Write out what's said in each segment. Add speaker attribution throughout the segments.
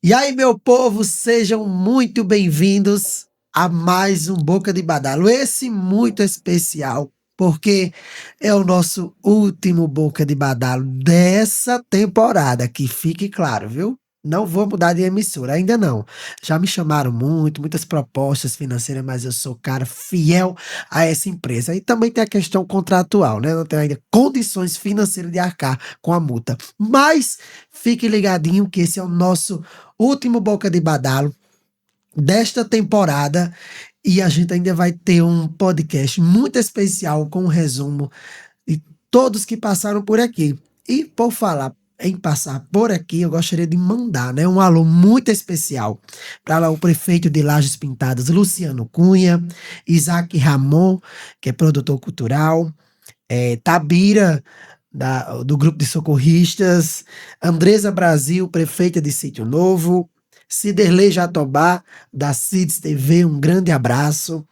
Speaker 1: E aí, meu povo, sejam muito bem-vindos a mais um Boca de Badalo. Esse muito especial, porque é o nosso último Boca de Badalo dessa temporada, que fique claro, viu? Não vou mudar de emissora, ainda não. Já me chamaram muitas propostas financeiras, mas eu sou cara fiel a essa empresa. E também tem a questão contratual, né? Não tenho ainda condições financeiras de arcar com a multa. Mas fique ligadinho que esse é o nosso último Boca de Badalo desta temporada e a gente ainda vai ter um podcast muito especial com um resumo de todos que passaram por aqui. E por falar em passar por aqui, eu gostaria de mandar, né, um alô muito especial para o prefeito de Lajes Pintadas, Luciano Cunha, Isaac Ramon, que é produtor cultural, Tabira, do grupo de socorristas, Andresa Brasil, prefeita de Sítio Novo, Ciderley Jatobá, da CIDS TV, um grande abraço.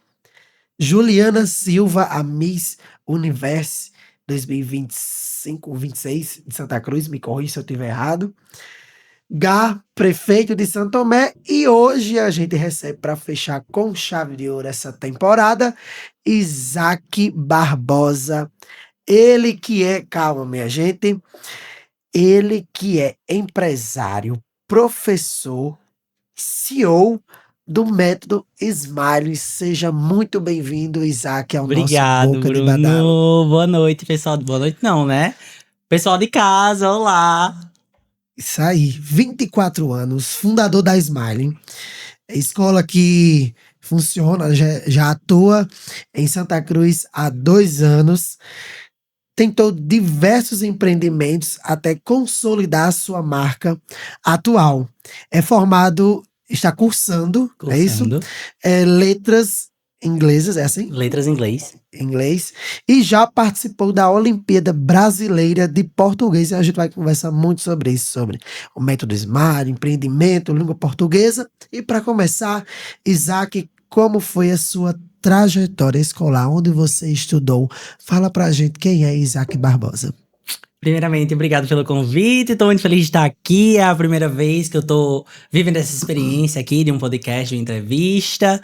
Speaker 1: Juliana Silva, a Miss Universe 2025-26 de Santa Cruz, me corrija se eu estiver errado. Gá, prefeito de Santo Tomé, e hoje a gente recebe para fechar com chave de ouro essa temporada, Isaac Barbosa, ele que é, calma minha gente, ele que é empresário, professor, CEO do Método Smile. Seja muito bem-vindo, Isaac, ao nosso
Speaker 2: Obrigado,
Speaker 1: Boca de Badalo.
Speaker 2: Bruno. Boa noite, pessoal. Boa noite não, né? Pessoal de casa, olá.
Speaker 1: Isso aí, 24 anos, fundador da Smile, escola que funciona, já atua em Santa Cruz há 2 anos, tentou diversos empreendimentos até consolidar sua marca atual. É formado, está cursando, é isso?
Speaker 2: Cursando.
Speaker 1: Letras inglesas, é assim?
Speaker 2: Letras em inglês.
Speaker 1: Inglês, e já participou da Olimpíada Brasileira de Português. E a gente vai conversar muito sobre isso, sobre o método SMART, empreendimento, língua portuguesa. E para começar, Isaac, como foi a sua trajetória escolar? Onde você estudou? Fala pra gente quem é Isaac Barbosa.
Speaker 2: Primeiramente, obrigado pelo convite. Estou muito feliz de estar aqui. É a primeira vez que eu estou vivendo essa experiência aqui de um podcast, de uma entrevista.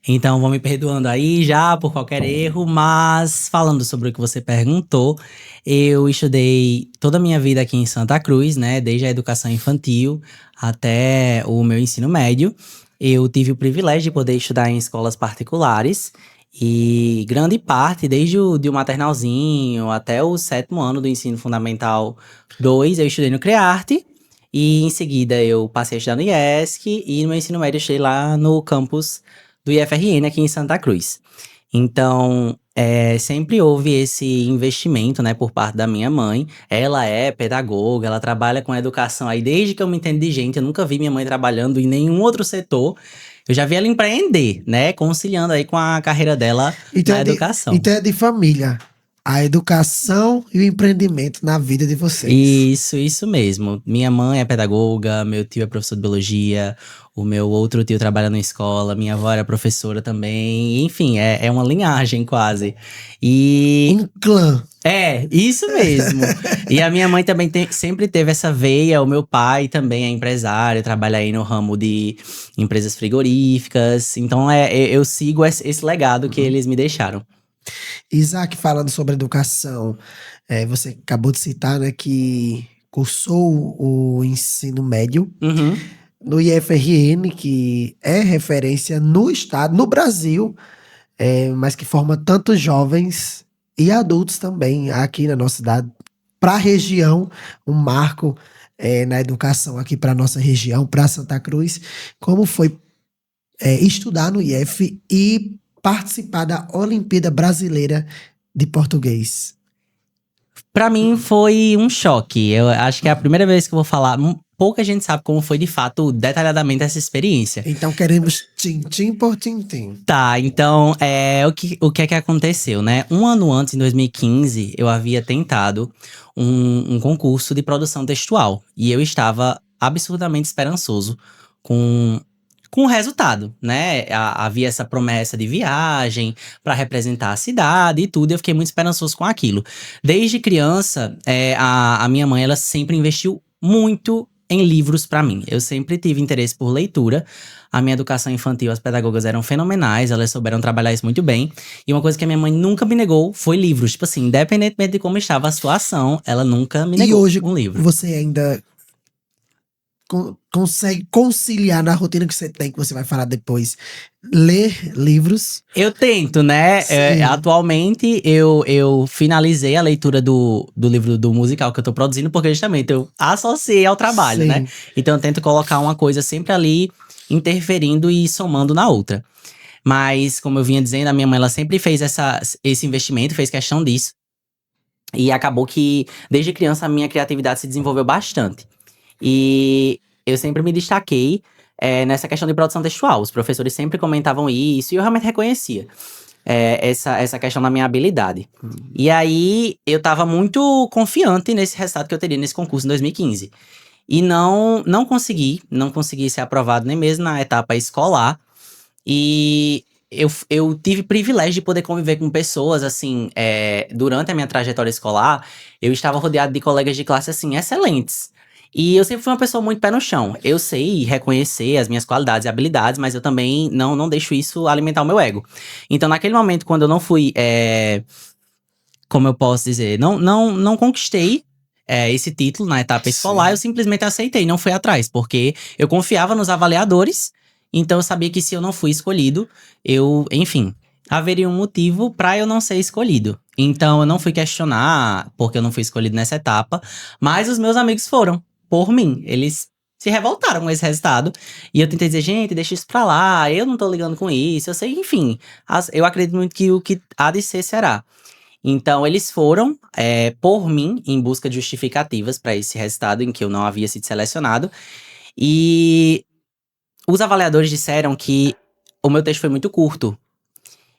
Speaker 2: Então, vão me perdoando aí já por qualquer erro. Mas, falando sobre o que você perguntou, eu estudei toda a minha vida aqui em Santa Cruz, né? Desde a educação infantil até o meu ensino médio. Eu tive o privilégio de poder estudar em escolas particulares. E grande parte, desde o maternalzinho até o 7º ano do ensino fundamental 2, eu estudei no CREARTE. E em seguida eu passei a estudar no IESC e no meu ensino médio eu estudei lá no campus do IFRN aqui em Santa Cruz. Então, sempre houve esse investimento, né, por parte da minha mãe. Ela é pedagoga, ela trabalha com educação aí desde que eu me entendo de gente. Eu nunca vi minha mãe trabalhando em nenhum outro setor. Eu já vi ela empreender, né? Conciliando aí com a carreira dela
Speaker 1: Então
Speaker 2: na
Speaker 1: é de,
Speaker 2: educação.
Speaker 1: então é de família. A educação e o empreendimento na vida de vocês.
Speaker 2: Isso mesmo. Minha mãe é pedagoga, meu tio é professor de biologia, o meu outro tio trabalha na escola, minha avó era professora também. Enfim, é uma linhagem quase. E
Speaker 1: Um clã.
Speaker 2: isso mesmo. E a minha mãe também sempre teve essa veia. O meu pai também é empresário, trabalha aí no ramo de empresas frigoríficas. Então, eu sigo esse legado que eles me deixaram.
Speaker 1: Isaac, falando sobre educação, você acabou de citar, né, que cursou o ensino médio
Speaker 2: Uhum.
Speaker 1: no IFRN, que é referência no estado, no Brasil, mas que forma tantos jovens e adultos também aqui na nossa cidade, para a região, um marco na educação aqui para nossa região, para Santa Cruz. Como foi estudar no IF e participar da Olimpíada Brasileira de Português?
Speaker 2: Pra mim foi um choque. Eu acho que é a primeira vez que eu vou falar. Pouca gente sabe como foi de fato, detalhadamente, essa experiência.
Speaker 1: Então queremos tintim por tintim.
Speaker 2: Tá, então, o que é que aconteceu, né? Um ano antes, em 2015, eu havia tentado um concurso de produção textual. E eu estava absurdamente esperançoso com, com o resultado, né? Havia essa promessa de viagem para representar a cidade e tudo. E eu fiquei muito esperançoso com aquilo. Desde criança, a minha mãe, ela sempre investiu muito em livros pra mim. Eu sempre tive interesse por leitura. A minha educação infantil, as pedagogas eram fenomenais, elas souberam trabalhar isso muito bem. E uma coisa que a minha mãe nunca me negou foi livros. Tipo assim, independentemente de como estava a situação, ela nunca me
Speaker 1: E
Speaker 2: negou
Speaker 1: hoje
Speaker 2: um livro.
Speaker 1: você ainda consegue conciliar na rotina que você tem, que você vai falar depois, ler livros?
Speaker 2: Eu tento, né?
Speaker 1: Sim.
Speaker 2: Atualmente, eu finalizei a leitura do livro do musical que eu tô produzindo, porque justamente eu associei ao trabalho, né?
Speaker 1: Sim.
Speaker 2: Então eu tento colocar uma coisa sempre ali, interferindo e somando na outra. Mas, como eu vinha dizendo, a minha mãe ela sempre fez esse investimento, fez questão disso. E acabou que, desde criança, a minha criatividade se desenvolveu bastante. E eu sempre me destaquei nessa questão de produção textual. Os professores sempre comentavam isso e eu realmente reconhecia essa questão da minha habilidade. E aí, eu tava muito confiante nesse resultado que eu teria nesse concurso em 2015. E não consegui ser aprovado nem mesmo na etapa escolar. E eu tive privilégio de poder conviver com pessoas, assim, durante a minha trajetória escolar, eu estava rodeado de colegas de classe, assim, excelentes. E eu sempre fui uma pessoa muito pé no chão. Eu sei reconhecer as minhas qualidades e habilidades, mas eu também não deixo isso alimentar o meu ego. Então, naquele momento, quando eu não fui, como eu posso dizer, não conquistei esse título na etapa escolar,
Speaker 1: Sim.
Speaker 2: eu simplesmente aceitei, não fui atrás, porque eu confiava nos avaliadores, então eu sabia que se eu não fui escolhido, enfim, haveria um motivo pra eu não ser escolhido. Então eu não fui questionar porque eu não fui escolhido nessa etapa, mas os meus amigos foram, por mim. Eles se revoltaram com esse resultado. E eu tentei dizer, gente, deixa isso pra lá, eu não tô ligando com isso, eu sei, enfim. Eu acredito muito que o que há de ser será. Então, eles foram, por mim, em busca de justificativas para esse resultado em que eu não havia sido selecionado. E os avaliadores disseram que o meu texto foi muito curto.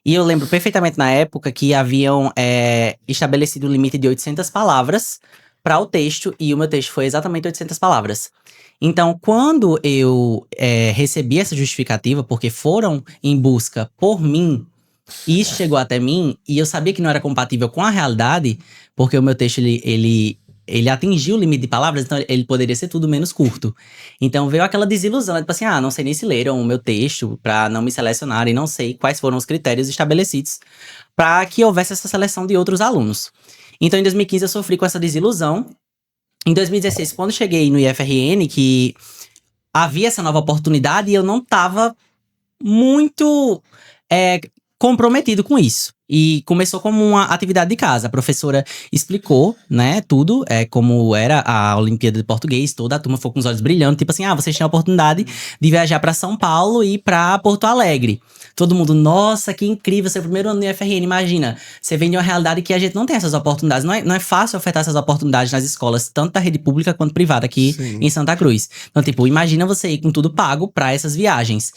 Speaker 2: E eu lembro perfeitamente na época que haviam estabelecido o limite de 800 palavras para o texto, e o meu texto foi exatamente 800 palavras. Então, quando eu recebi essa justificativa, porque foram em busca por mim, e isso chegou até mim, e eu sabia que não era compatível com a realidade, porque o meu texto, ele atingiu o limite de palavras, então ele poderia ser tudo menos curto. Então veio aquela desilusão, né? Tipo assim, não sei nem se leram o meu texto pra não me selecionarem, não sei quais foram os critérios estabelecidos para que houvesse essa seleção de outros alunos. Então em 2015 eu sofri com essa desilusão. Em 2016, quando cheguei no IFRN, que havia essa nova oportunidade, eu não tava muito comprometido com isso. E começou como uma atividade de casa. A professora explicou, né, tudo, como era a Olimpíada de Português, toda a turma foi com os olhos brilhando, tipo assim, vocês têm a oportunidade de viajar pra São Paulo e pra Porto Alegre. Todo mundo, nossa, que incrível, seu primeiro ano no IFRN, imagina. Você vem de uma realidade que a gente não tem essas oportunidades. Não é fácil ofertar essas oportunidades nas escolas, tanto da rede pública quanto privada aqui
Speaker 1: Sim.
Speaker 2: em Santa Cruz. Então, tipo, imagina você ir com tudo pago pra essas viagens.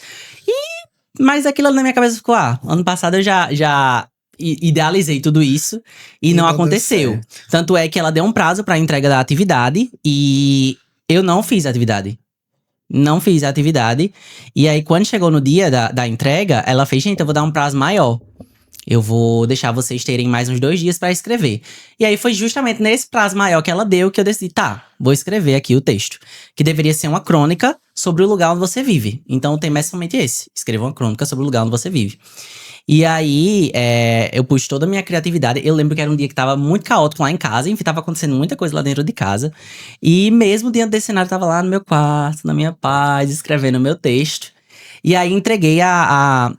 Speaker 2: Mas aquilo ali na minha cabeça ficou, ano passado eu já idealizei tudo isso e não
Speaker 1: não deu
Speaker 2: aconteceu.
Speaker 1: certo.
Speaker 2: Tanto é que ela deu um prazo pra entrega da atividade e eu não fiz a atividade. Não fiz a atividade. E aí, quando chegou no dia da entrega, ela fez, gente, eu vou dar um prazo maior. Eu vou deixar vocês terem mais uns 2 dias pra escrever. E aí foi justamente nesse prazo maior que ela deu que eu decidi, vou escrever aqui o texto. Que deveria ser uma crônica sobre o lugar onde você vive. Então o tema é somente esse. Escreva uma crônica sobre o lugar onde você vive. E aí, eu pus toda a minha criatividade. Eu lembro que era um dia que tava muito caótico lá em casa. Enfim, tava acontecendo muita coisa lá dentro de casa. E mesmo diante desse cenário, eu tava lá no meu quarto, na minha paz, escrevendo o meu texto. E aí entreguei a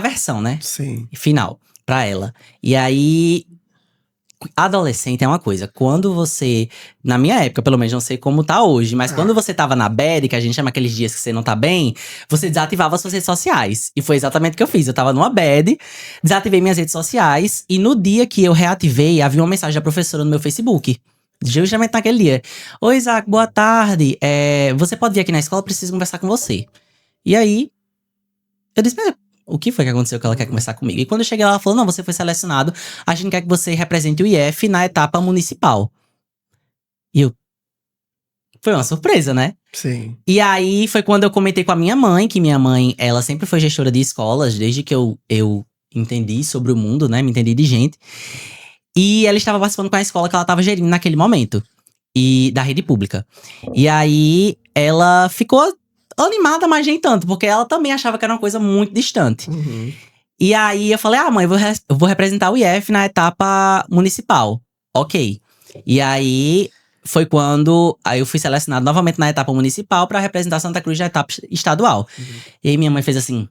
Speaker 2: versão, né?
Speaker 1: Sim.
Speaker 2: Final pra ela. E aí, adolescente é uma coisa. Quando você, na minha época, pelo menos, não sei como tá hoje, mas quando você tava na bad, que a gente chama aqueles dias que você não tá bem, você desativava suas redes sociais. E foi exatamente o que eu fiz. Eu tava numa bad, desativei minhas redes sociais, e no dia que eu reativei, havia uma mensagem da professora no meu Facebook. Justamente naquele dia. Oi, Isaac, boa tarde. Você pode vir aqui na escola, eu preciso conversar com você. E aí, eu disse, mas o que foi que aconteceu que ela quer conversar comigo? E quando eu cheguei lá, ela falou, não, você foi selecionado, a gente quer que você represente o IF na etapa municipal. E foi uma surpresa, né?
Speaker 1: Sim.
Speaker 2: E aí, foi quando eu comentei com a minha mãe, que minha mãe, ela sempre foi gestora de escolas, desde que eu entendi sobre o mundo, né? Me entendi de gente. E ela estava participando com a escola que ela estava gerindo naquele momento. e da rede pública. E aí, ela ficou animada, mas nem tanto, porque ela também achava que era uma coisa muito distante.
Speaker 1: Uhum.
Speaker 2: E aí, eu falei, mãe, eu vou representar o IF na etapa municipal. Ok. E aí, foi quando aí eu fui selecionado novamente na etapa municipal pra representar Santa Cruz na etapa estadual. E aí, minha mãe fez assim,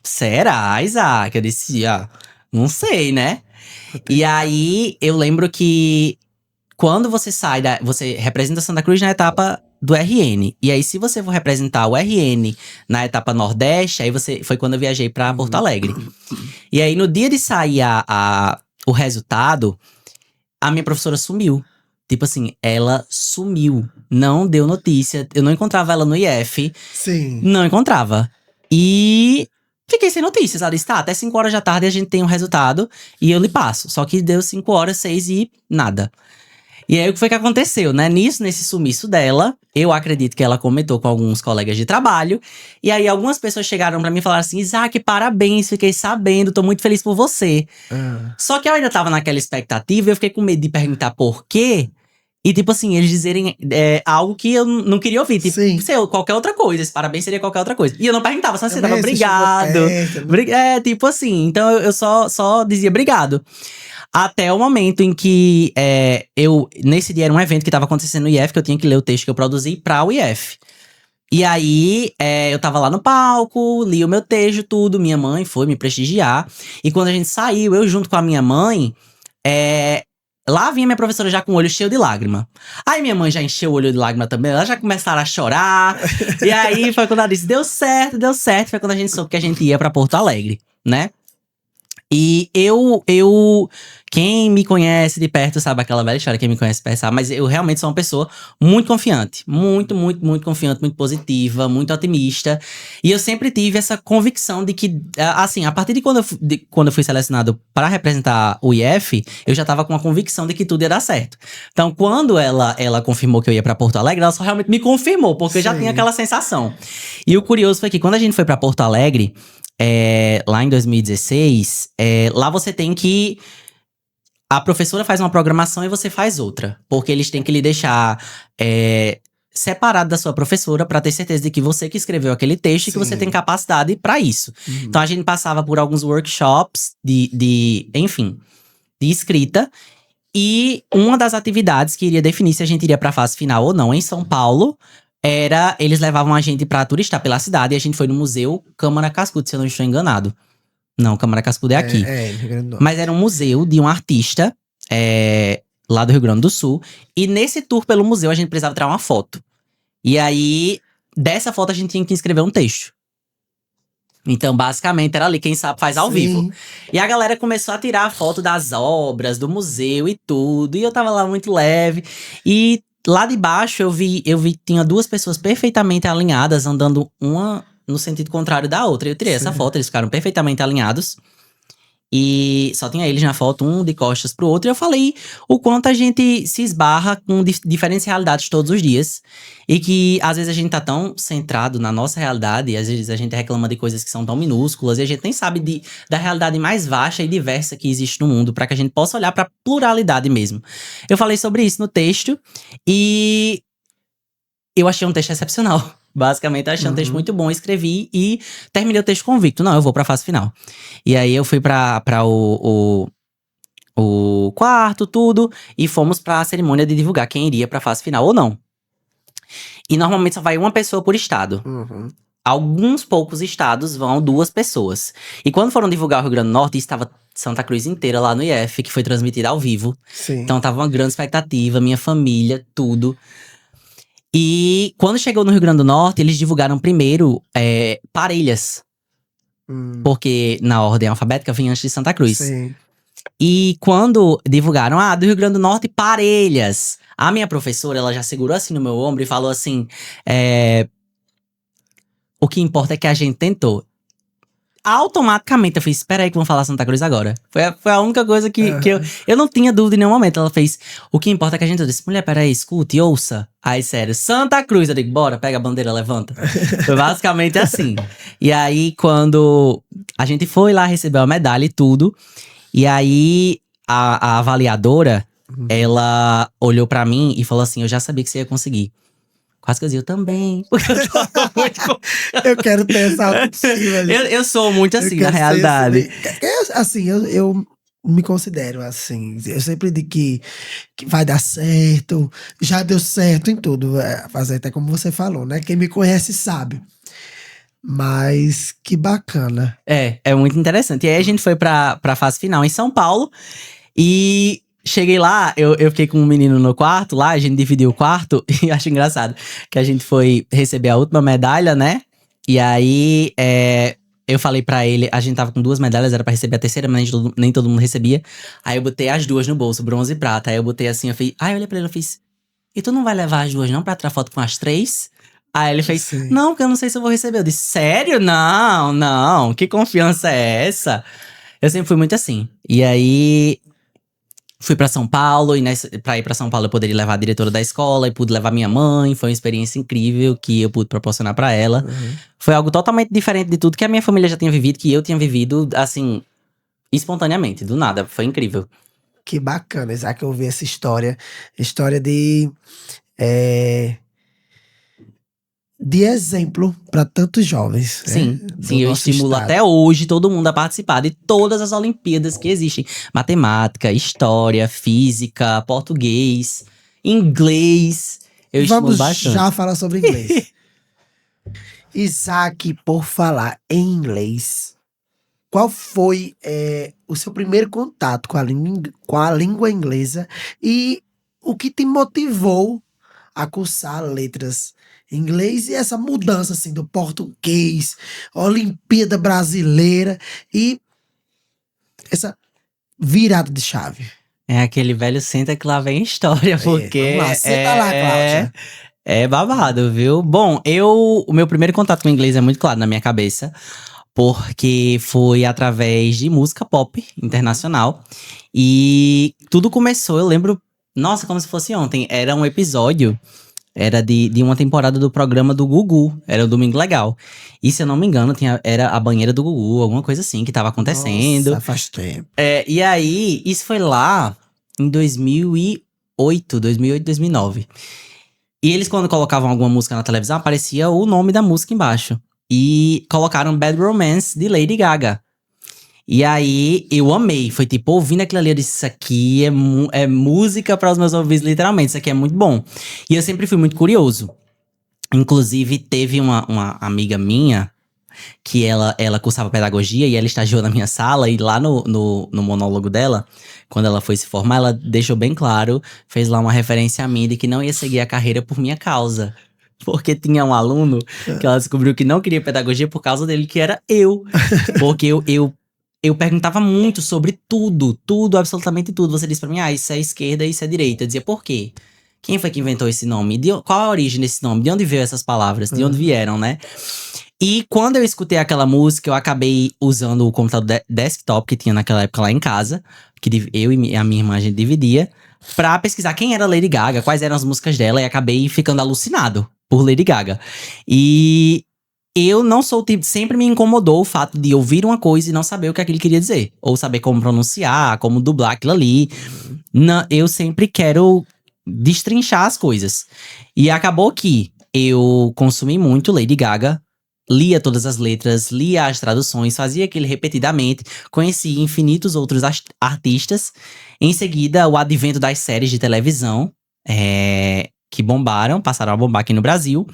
Speaker 2: será, Isaac? Eu disse, não sei, né? E aí, eu lembro que quando você você representa Santa Cruz na etapa do RN. E aí, se você for representar o RN na etapa Nordeste, aí foi quando eu viajei pra Porto Alegre. E aí, no dia de sair o resultado, a minha professora sumiu. Tipo assim, ela sumiu. Não deu notícia. Eu não encontrava ela no IF.
Speaker 1: Sim.
Speaker 2: Não encontrava. E fiquei sem notícias. Ela disse, tá, até 5 horas da tarde a gente tem um resultado e eu lhe passo. Só que deu 5 horas, 6 e nada. E aí, o que foi que aconteceu, né? Nesse sumiço dela, eu acredito que ela comentou com alguns colegas de trabalho. E aí, algumas pessoas chegaram pra mim e falaram assim, Isaac, parabéns, fiquei sabendo, tô muito feliz por você. Só que eu ainda tava naquela expectativa e eu fiquei com medo de perguntar por quê. E tipo assim, eles dizerem algo que eu não queria ouvir. Tipo,
Speaker 1: Sim.
Speaker 2: qualquer outra coisa. Esse parabéns seria qualquer outra coisa. E eu não perguntava, só você dava
Speaker 1: Também, você chegou
Speaker 2: obrigado.
Speaker 1: perto, né?
Speaker 2: Tipo assim, então eu só dizia obrigado. Até o momento em que nesse dia era um evento que tava acontecendo no IF, que eu tinha que ler o texto que eu produzi pra o IF. E aí, eu tava lá no palco, li o meu texto, tudo. Minha mãe foi me prestigiar. E quando a gente saiu, eu junto com a minha mãe, lá vinha minha professora já com o olho cheio de lágrima. Aí minha mãe já encheu o olho de lágrima também, elas já começaram a chorar. E aí foi quando ela disse, deu certo, deu certo. Foi quando a gente soube que a gente ia pra Porto Alegre, né? E quem me conhece de perto sabe aquela velha história, quem me conhece de perto sabe, mas eu realmente sou uma pessoa muito confiante. Muito, muito, muito confiante, muito positiva, muito otimista. E eu sempre tive essa convicção de que, assim, a partir de quando eu fui selecionado para representar o IF, eu já tava com a convicção de que tudo ia dar certo. Então, quando ela confirmou que eu ia pra Porto Alegre, ela só realmente me confirmou, porque eu já
Speaker 1: Sim.
Speaker 2: tinha aquela sensação. E o curioso foi que quando a gente foi pra Porto Alegre, lá em 2016, lá você tem que… A professora faz uma programação e você faz outra. Porque eles têm que lhe deixar separado da sua professora pra ter certeza de que você que escreveu aquele texto e que você
Speaker 1: Sim.
Speaker 2: tem capacidade pra isso. Então a gente passava por alguns workshops enfim, de escrita. E uma das atividades que iria definir se a gente iria pra fase final ou não em São Paulo eles levavam a gente pra turistar pela cidade e a gente foi no museu Câmara Cascudo, se eu não estou enganado. Não, Câmara Cascudo é aqui.
Speaker 1: No Rio Grande do Norte.
Speaker 2: Mas era um museu de um artista lá do Rio Grande do Sul. E nesse tour pelo museu a gente precisava tirar uma foto. E aí, dessa foto a gente tinha que escrever um texto. Então, basicamente, era ali, quem sabe faz ao
Speaker 1: Sim.
Speaker 2: vivo. E a galera começou a tirar a foto das obras, do museu e tudo. E eu tava lá muito leve. E lá de baixo eu vi tinha duas pessoas perfeitamente alinhadas, andando uma no sentido contrário da outra. Eu tirei essa foto, eles ficaram perfeitamente alinhados. E só tinha eles na foto, um de costas pro outro. E eu falei o quanto a gente se esbarra com diferentes realidades todos os dias. E que às vezes a gente tá tão centrado na nossa realidade. E às vezes a gente reclama de coisas que são tão minúsculas. E a gente nem sabe da realidade mais vasta e diversa que existe no mundo. Pra que a gente possa olhar pra pluralidade mesmo. Eu falei sobre isso no texto. E eu achei um texto excepcional. Basicamente, achei um texto muito bom, escrevi e terminei o texto convicto. Não, eu vou pra fase final. E aí eu fui pra o quarto, tudo, e fomos pra cerimônia de divulgar quem iria pra fase final ou não. E normalmente só vai uma pessoa por estado. Alguns poucos estados vão 2 pessoas. E quando foram divulgar o Rio Grande do Norte, estava Santa Cruz inteira lá no IF, que foi transmitida ao vivo.
Speaker 1: Sim.
Speaker 2: Então tava uma grande expectativa, minha família, tudo. E quando chegou no Rio Grande do Norte, eles divulgaram primeiro Parelhas. Porque na ordem alfabética vinha antes de Santa Cruz.
Speaker 1: Sim.
Speaker 2: E quando divulgaram, do Rio Grande do Norte, Parelhas. A minha professora, ela já segurou assim no meu ombro e falou assim, o que importa é que a gente tentou. Automaticamente eu fiz, espera aí que vão falar Santa Cruz agora. Foi a única coisa que eu não tinha dúvida em nenhum momento. Ela fez, o que importa é que a gente disse, mulher, peraí, escute, ouça. Aí, sério, Santa Cruz. Eu digo, bora, pega a bandeira, levanta. Foi basicamente assim. E aí, quando a gente foi lá, recebeu a medalha e tudo. E aí, a avaliadora, ela olhou pra mim e falou assim: eu já sabia que você ia conseguir. Quase que eu dizia, eu também. Porque eu tava muito
Speaker 1: Eu quero ter essa autoestima.
Speaker 2: eu sou muito
Speaker 1: Eu
Speaker 2: assim, na
Speaker 1: quero ser
Speaker 2: realidade.
Speaker 1: assim, eu me considero assim. Eu sempre digo que vai dar certo. Já deu certo em tudo. Fazer até como você falou, né? Quem me conhece sabe. Mas que bacana.
Speaker 2: É muito interessante. E aí a gente foi pra fase final em São Paulo. E cheguei lá, eu fiquei com um menino no quarto lá, a gente dividiu o quarto. E eu acho engraçado que a gente foi receber a última medalha, né? E aí, eu falei pra ele, a gente tava com 2 medalhas, era pra receber a terceira, mas nem todo mundo recebia. Aí eu botei as 2 no bolso, bronze e prata. Aí eu botei assim, eu fiz. Aí eu olhei pra ele e fiz. E tu não vai levar as 2 não pra tirar foto com as 3? Aí ele fez,
Speaker 1: Sim.
Speaker 2: não, porque eu não sei se eu vou receber. Eu disse, sério? Não, não, que confiança é essa? Eu sempre fui muito assim. E aí, fui pra São Paulo, e pra ir pra São Paulo eu poderia levar a diretora da escola, e pude levar minha mãe. Foi uma experiência incrível que eu pude proporcionar pra ela.
Speaker 1: Uhum.
Speaker 2: Foi algo totalmente diferente de tudo que a minha família já tinha vivido, que eu tinha vivido, assim, espontaneamente, do nada. Foi incrível.
Speaker 1: Que bacana, Isaac, eu ouvi essa história. História de exemplo para tantos jovens, né,
Speaker 2: Sim,
Speaker 1: do
Speaker 2: sim, eu
Speaker 1: nosso
Speaker 2: estimulo
Speaker 1: estado.
Speaker 2: até hoje todo mundo a participar de todas as Olimpíadas que existem. Matemática, história, física, português, inglês. Eu estimulo
Speaker 1: Vamos já
Speaker 2: bastante.
Speaker 1: falar sobre inglês. Isaac, por falar em inglês, qual foi o seu primeiro contato com a língua inglesa e o que te motivou a cursar letras em inglês e essa mudança assim do português, Olimpíada Brasileira e essa virada de chave?
Speaker 2: É aquele velho senta que lá vem história,
Speaker 1: Vamos lá,
Speaker 2: porque
Speaker 1: senta lá, Cláudia.
Speaker 2: é babado, viu? Bom, o meu primeiro contato com o inglês é muito claro na minha cabeça, porque foi através de música pop internacional. E tudo começou, eu lembro, nossa, como se fosse ontem, era um episódio. Era de uma temporada do programa do Gugu. Era o Domingo Legal. E se eu não me engano, era a banheira do Gugu, alguma coisa assim que tava acontecendo.
Speaker 1: Nossa, faz tempo.
Speaker 2: E aí, isso foi lá em 2008, 2009. E eles, quando colocavam alguma música na televisão, aparecia o nome da música embaixo. E colocaram Bad Romance de Lady Gaga. E aí, eu amei. Foi tipo, ouvindo aquilo ali, eu disse, isso aqui é música para os meus ouvidos, literalmente. Isso aqui é muito bom. E eu sempre fui muito curioso. Inclusive, teve uma amiga minha que ela cursava pedagogia e ela estagiou na minha sala. E lá no monólogo dela, quando ela foi se formar, ela deixou bem claro, fez lá uma referência a mim de que não ia seguir a carreira por minha causa. Porque tinha um aluno que ela descobriu que não queria pedagogia por causa dele, que era eu. Porque eu perguntava muito sobre tudo, absolutamente tudo. Você disse pra mim, isso é esquerda, isso é direita. Eu dizia, por quê? Quem foi que inventou esse nome? Qual a origem desse nome? De onde veio essas palavras? De onde vieram, né? E quando eu escutei aquela música, eu acabei usando o computador desktop que tinha naquela época lá em casa, que eu e a minha irmã a gente dividia, pra pesquisar quem era Lady Gaga, quais eram as músicas dela, e acabei ficando alucinado por Lady Gaga. E eu não sou o tipo. Sempre me incomodou o fato de ouvir uma coisa e não saber o que aquilo queria dizer. Ou saber como pronunciar, como dublar aquilo ali. Eu sempre quero destrinchar as coisas. E acabou que eu consumi muito Lady Gaga. Lia todas as letras, lia as traduções, fazia aquilo repetidamente. Conheci infinitos outros artistas. Em seguida, o advento das séries de televisão. Que bombaram, passaram a bombar aqui no Brasil.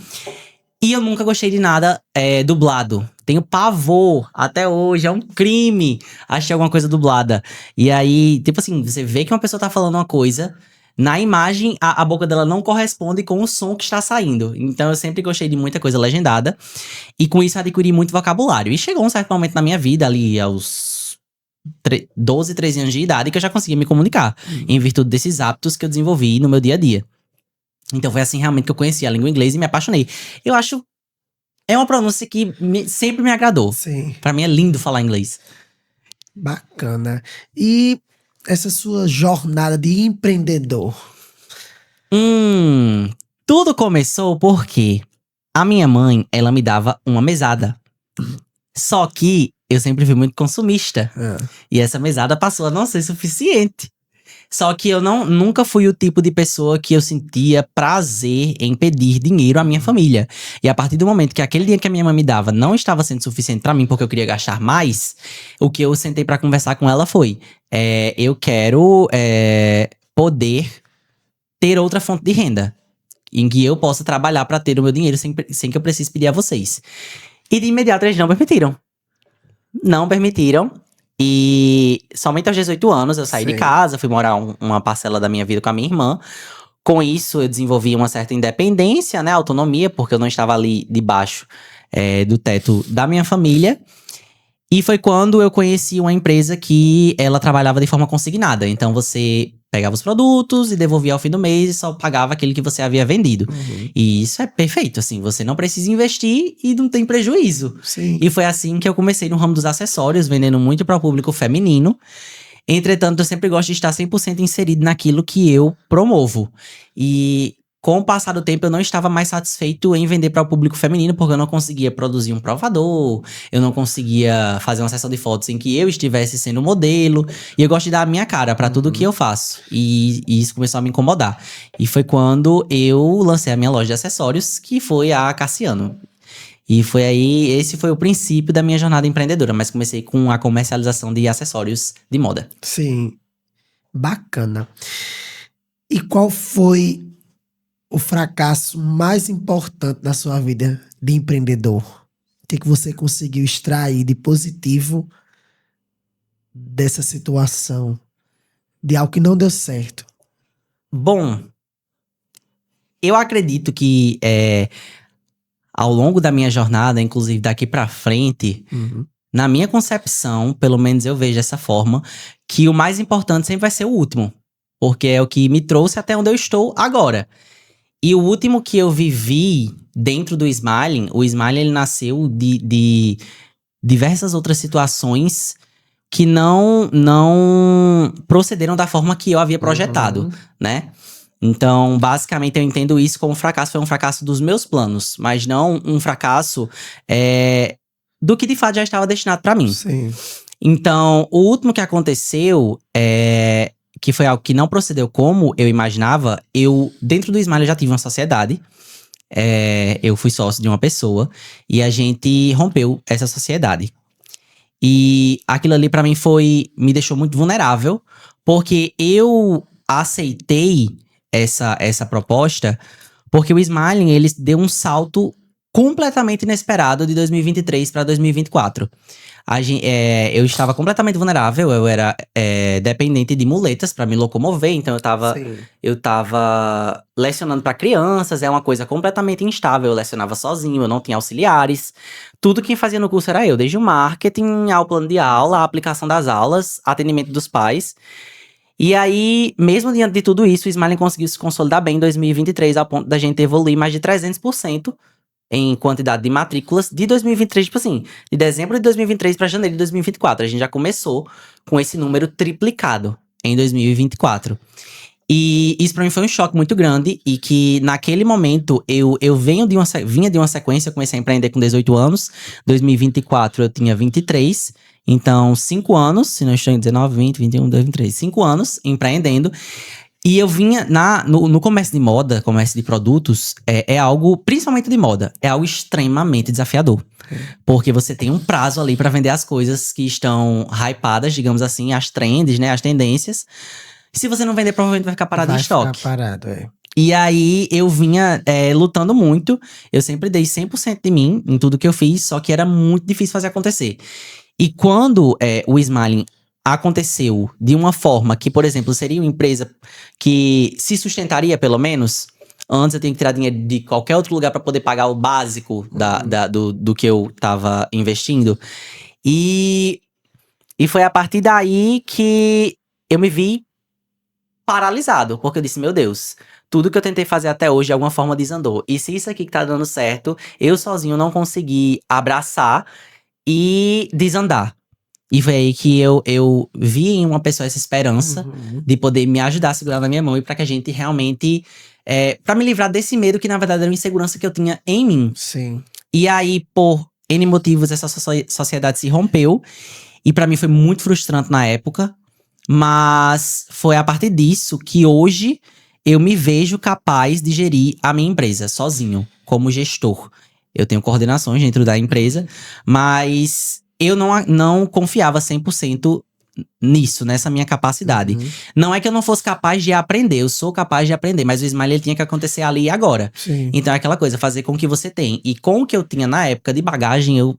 Speaker 2: E eu nunca gostei de nada dublado. Tenho pavor. Até hoje. É um crime achar alguma coisa dublada. E aí, tipo assim, você vê que uma pessoa tá falando uma coisa. Na imagem, a boca dela não corresponde com o som que está saindo. Então eu sempre gostei de muita coisa legendada. E com isso adquiri muito vocabulário. E chegou um certo momento na minha vida, ali aos 12, 13 anos de idade, que eu já conseguia me comunicar. Em virtude desses hábitos que eu desenvolvi no meu dia a dia. Então foi assim realmente que eu conheci a língua inglesa e me apaixonei. Eu acho. É uma pronúncia que sempre me agradou.
Speaker 1: Sim,
Speaker 2: Pra mim é lindo falar inglês.
Speaker 1: bacana. E essa sua jornada de empreendedor?
Speaker 2: Tudo começou porque a minha mãe, ela me dava uma mesada. Só que eu sempre fui muito consumista.
Speaker 1: Ah,
Speaker 2: E essa mesada passou a não ser suficiente. Só que eu nunca fui o tipo de pessoa que eu sentia prazer em pedir dinheiro à minha família. E a partir do momento que aquele dinheiro que a minha mãe me dava não estava sendo suficiente pra mim, porque eu queria gastar mais, o que eu sentei pra conversar com ela foi: eu quero poder ter outra fonte de renda, em que eu possa trabalhar pra ter o meu dinheiro sem que eu precise pedir a vocês. E de imediato eles não permitiram. Não permitiram. E somente aos 18 anos eu saí de
Speaker 1: Sei.
Speaker 2: casa, fui morar uma parcela da minha vida com a minha irmã. Com isso, eu desenvolvi uma certa independência, né? Autonomia, porque eu não estava ali debaixo do teto da minha família. E foi quando eu conheci uma empresa que ela trabalhava de forma consignada. Então, você pegava os produtos e devolvia ao fim do mês e só pagava aquele que você havia vendido.
Speaker 1: Uhum.
Speaker 2: E isso é perfeito, assim. Você não precisa investir e não tem prejuízo.
Speaker 1: Sim.
Speaker 2: E foi assim que eu comecei no ramo dos acessórios, vendendo muito para o público feminino. Entretanto, eu sempre gosto de estar 100% inserido naquilo que eu promovo. E com o passar do tempo, eu não estava mais satisfeito em vender para o público feminino, porque eu não conseguia produzir um provador, eu não conseguia fazer uma sessão de fotos em que eu estivesse sendo modelo. E eu gosto de dar a minha cara para tudo que eu faço. E isso começou a me incomodar. E foi quando eu lancei a minha loja de acessórios, que foi a Cassiano. E foi aí, esse foi o princípio da minha jornada empreendedora, mas comecei com a comercialização de acessórios de moda.
Speaker 1: Sim. Bacana. E qual foi o fracasso mais importante da sua vida de empreendedor? O que você conseguiu extrair de positivo dessa situação? De algo que não deu certo?
Speaker 2: Bom, eu acredito que ao longo da minha jornada, inclusive daqui pra frente,
Speaker 1: Uhum.
Speaker 2: na minha concepção, pelo menos eu vejo dessa forma, que o mais importante sempre vai ser o último. Porque é o que me trouxe até onde eu estou agora. E o último que eu vivi dentro do Smiling, o Smiling ele nasceu de diversas outras situações que não procederam da forma que eu havia projetado, né? Então, basicamente, eu entendo isso como fracasso. Foi um fracasso dos meus planos, mas não um fracasso do que de fato já estava destinado para mim.
Speaker 1: Sim.
Speaker 2: Então, o último que aconteceu que foi algo que não procedeu como eu imaginava. Dentro do Smile, eu já tive uma sociedade. Eu fui sócio de uma pessoa e a gente rompeu essa sociedade. E aquilo ali pra mim me deixou muito vulnerável, porque eu aceitei essa proposta porque o Smiling, ele deu um salto completamente inesperado de 2023 para 2024. Eu estava completamente vulnerável, eu era dependente de muletas para me locomover, então eu tava lecionando para crianças, é uma coisa completamente instável, eu lecionava sozinho, eu não tinha auxiliares. Tudo quem fazia no curso era eu, desde o marketing ao plano de aula, a aplicação das aulas, atendimento dos pais. E aí, mesmo diante de tudo isso, o Smiling conseguiu se consolidar bem em 2023, ao ponto da gente evoluir mais de 300% em quantidade de matrículas de 2023, tipo assim, de dezembro de 2023 para janeiro de 2024. A gente já começou com esse número triplicado em 2024. E isso pra mim foi um choque muito grande e que naquele momento eu vinha de uma sequência, eu comecei a empreender com 18 anos, 2024 eu tinha 23, então 5 anos, se não estou em 19, 20, 21, 22, 23, 5 anos empreendendo. E eu vinha no comércio de moda, comércio de produtos, é algo, principalmente de moda, é algo extremamente desafiador. Porque você tem um prazo ali pra vender as coisas que estão hypadas, digamos assim, as trends, né, as tendências. Se você não vender, provavelmente vai ficar parado em estoque.
Speaker 1: Vai ficar parado,
Speaker 2: E aí, eu vinha lutando muito. Eu sempre dei 100% de mim em tudo que eu fiz, só que era muito difícil fazer acontecer. E quando o Smiling aconteceu de uma forma que, por exemplo, seria uma empresa que se sustentaria, pelo menos. Antes eu tinha que tirar dinheiro de qualquer outro lugar para poder pagar o básico do que eu tava investindo. E foi a partir daí que eu me vi paralisado, porque eu disse, meu Deus, tudo que eu tentei fazer até hoje de alguma forma desandou. E se isso aqui que tá dando certo, eu sozinho não consegui abraçar e desandar. E foi aí que eu vi em uma pessoa essa esperança de poder me ajudar a segurar na minha mão e pra que a gente realmente pra me livrar desse medo que na verdade era uma insegurança que eu tinha em mim.
Speaker 1: Sim.
Speaker 2: E aí, por N motivos, essa sociedade se rompeu. E pra mim foi muito frustrante na época, Mas foi a partir disso que hoje eu me vejo capaz de gerir a minha empresa sozinho, como gestor. Eu tenho coordenações dentro da empresa, mas eu não confiava 100% nisso, nessa minha capacidade.
Speaker 1: Uhum.
Speaker 2: Não é que eu não fosse capaz de aprender, eu sou capaz de aprender, mas o Smile ele tinha que acontecer ali e agora.
Speaker 1: Sim.
Speaker 2: Então é aquela coisa, fazer com o que você tem. E com o que eu tinha na época de bagagem, eu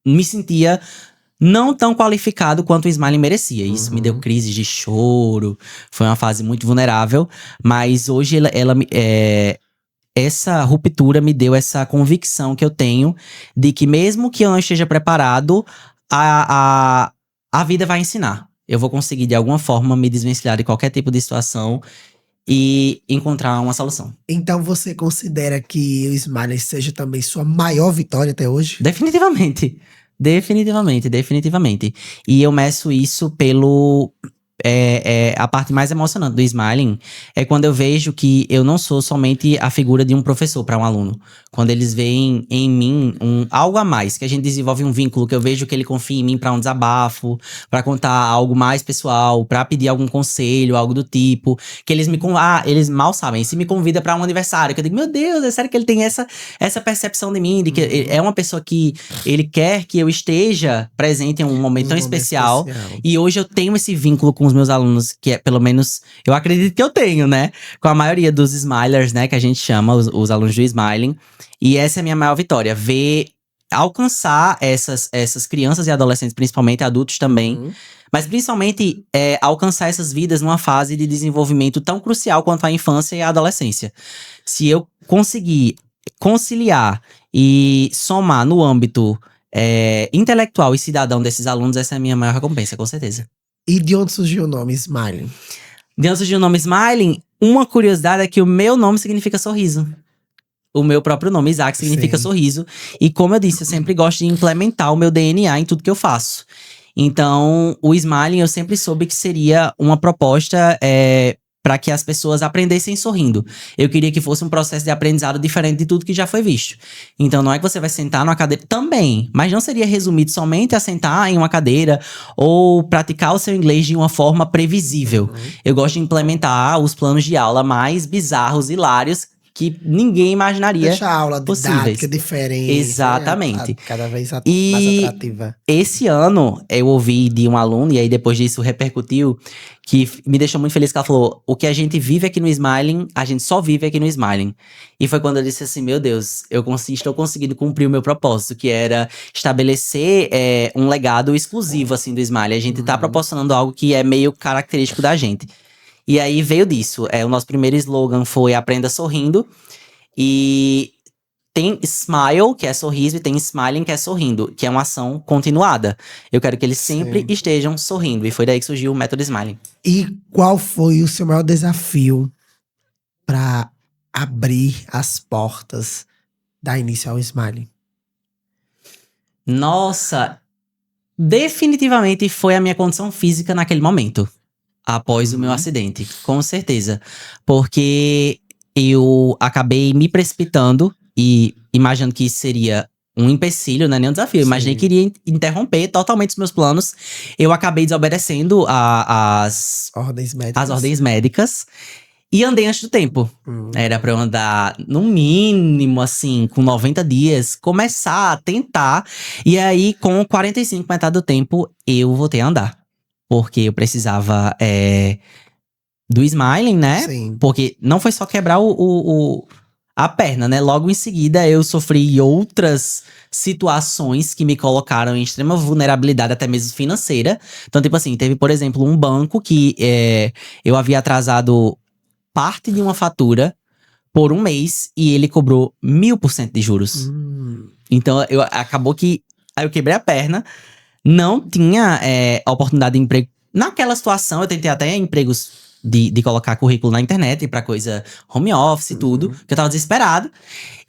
Speaker 2: me sentia não tão qualificado quanto o Smiley merecia. Isso me deu crises de choro, foi uma fase muito vulnerável, mas hoje essa ruptura me deu essa convicção que eu tenho de que mesmo que eu não esteja preparado, a vida vai ensinar. Eu vou conseguir, de alguma forma, me desvencilhar de qualquer tipo de situação e encontrar uma solução.
Speaker 1: Então você considera que o Smiley seja também sua maior vitória até hoje?
Speaker 2: Definitivamente. Definitivamente. E eu meço isso pelo. A parte mais emocionante do Smiling é quando eu vejo que eu não sou somente a figura de um professor para um aluno. Quando eles veem em mim algo a mais, que a gente desenvolve um vínculo, que eu vejo que ele confia em mim para um desabafo, para contar algo mais pessoal, para pedir algum conselho, algo do tipo. Que eles eles mal sabem. Se me convida para um aniversário, que eu digo, meu Deus, é sério que ele tem essa percepção de mim, de que ele é uma pessoa que ele quer que eu esteja presente em um momento tão especial. E hoje eu tenho esse vínculo com os meus alunos, que é, pelo menos, eu acredito que eu tenho, né? Com a maioria dos Smilers, né? Que a gente chama, os alunos do Smiling. E essa é a minha maior vitória. Alcançar essas crianças e adolescentes, principalmente adultos também. Mas principalmente alcançar essas vidas numa fase de desenvolvimento tão crucial quanto a infância e a adolescência. Se eu conseguir conciliar e somar no âmbito intelectual e cidadão desses alunos, essa é a minha maior recompensa, com certeza.
Speaker 1: E de onde surgiu o nome Smiling?
Speaker 2: De onde surgiu o nome Smiling, uma curiosidade é que o meu nome significa sorriso. O meu próprio nome, Isaac, significa sorriso. E como eu disse, eu sempre gosto de implementar o meu DNA em tudo que eu faço. Então, o Smiling eu sempre soube que seria uma proposta para que as pessoas aprendessem sorrindo. Eu queria que fosse um processo de aprendizado diferente de tudo que já foi visto. Então, não é que você vai sentar numa cadeira também, mas não seria resumido somente a sentar em uma cadeira ou praticar o seu inglês de uma forma previsível. Eu gosto de implementar os planos de aula mais bizarros, hilários, que ninguém imaginaria.
Speaker 1: Deixa a aula didática diferente.
Speaker 2: Exatamente.
Speaker 1: Cada vez mais atrativa.
Speaker 2: Esse ano, eu ouvi de um aluno, e aí depois disso repercutiu, que me deixou muito feliz, que ela falou, o que a gente vive aqui no Smiling, a gente só vive aqui no Smiling. E foi quando eu disse assim, meu Deus, estou conseguindo cumprir o meu propósito, que era estabelecer um legado exclusivo, assim, do Smiling. A gente tá proporcionando algo que é meio característico da gente. E aí veio disso. O nosso primeiro slogan foi Aprenda Sorrindo. E tem Smile, que é sorriso, e tem Smiling, que é sorrindo, que é uma ação continuada. Eu quero que eles sempre estejam sorrindo. E foi daí que surgiu o método Smiling.
Speaker 1: E qual foi o seu maior desafio para abrir as portas da início ao Smiling?
Speaker 2: Nossa, definitivamente foi a minha condição física naquele momento. Após o meu acidente, com certeza. Porque eu acabei me precipitando e imaginando que isso seria um empecilho, não é nem um desafio. Eu imaginei que iria interromper totalmente os meus planos. Eu acabei desobedecendo as ordens médicas e andei antes do tempo. Era pra eu andar, no mínimo, assim, com 90 dias, começar a tentar. E aí, com 45, metade do tempo, eu voltei a andar. Porque eu precisava do Smiling, né?
Speaker 1: Sim.
Speaker 2: Porque não foi só quebrar a perna, né? Logo em seguida, eu sofri outras situações que me colocaram em extrema vulnerabilidade, até mesmo financeira. Então, tipo assim, teve, por exemplo, um banco que eu havia atrasado parte de uma fatura por um mês e ele cobrou 1000% de juros. Então, acabou que aí eu quebrei a perna. Não tinha oportunidade de emprego. Naquela situação, eu tentei até empregos de colocar currículo na internet pra coisa home office e tudo, que eu tava desesperado.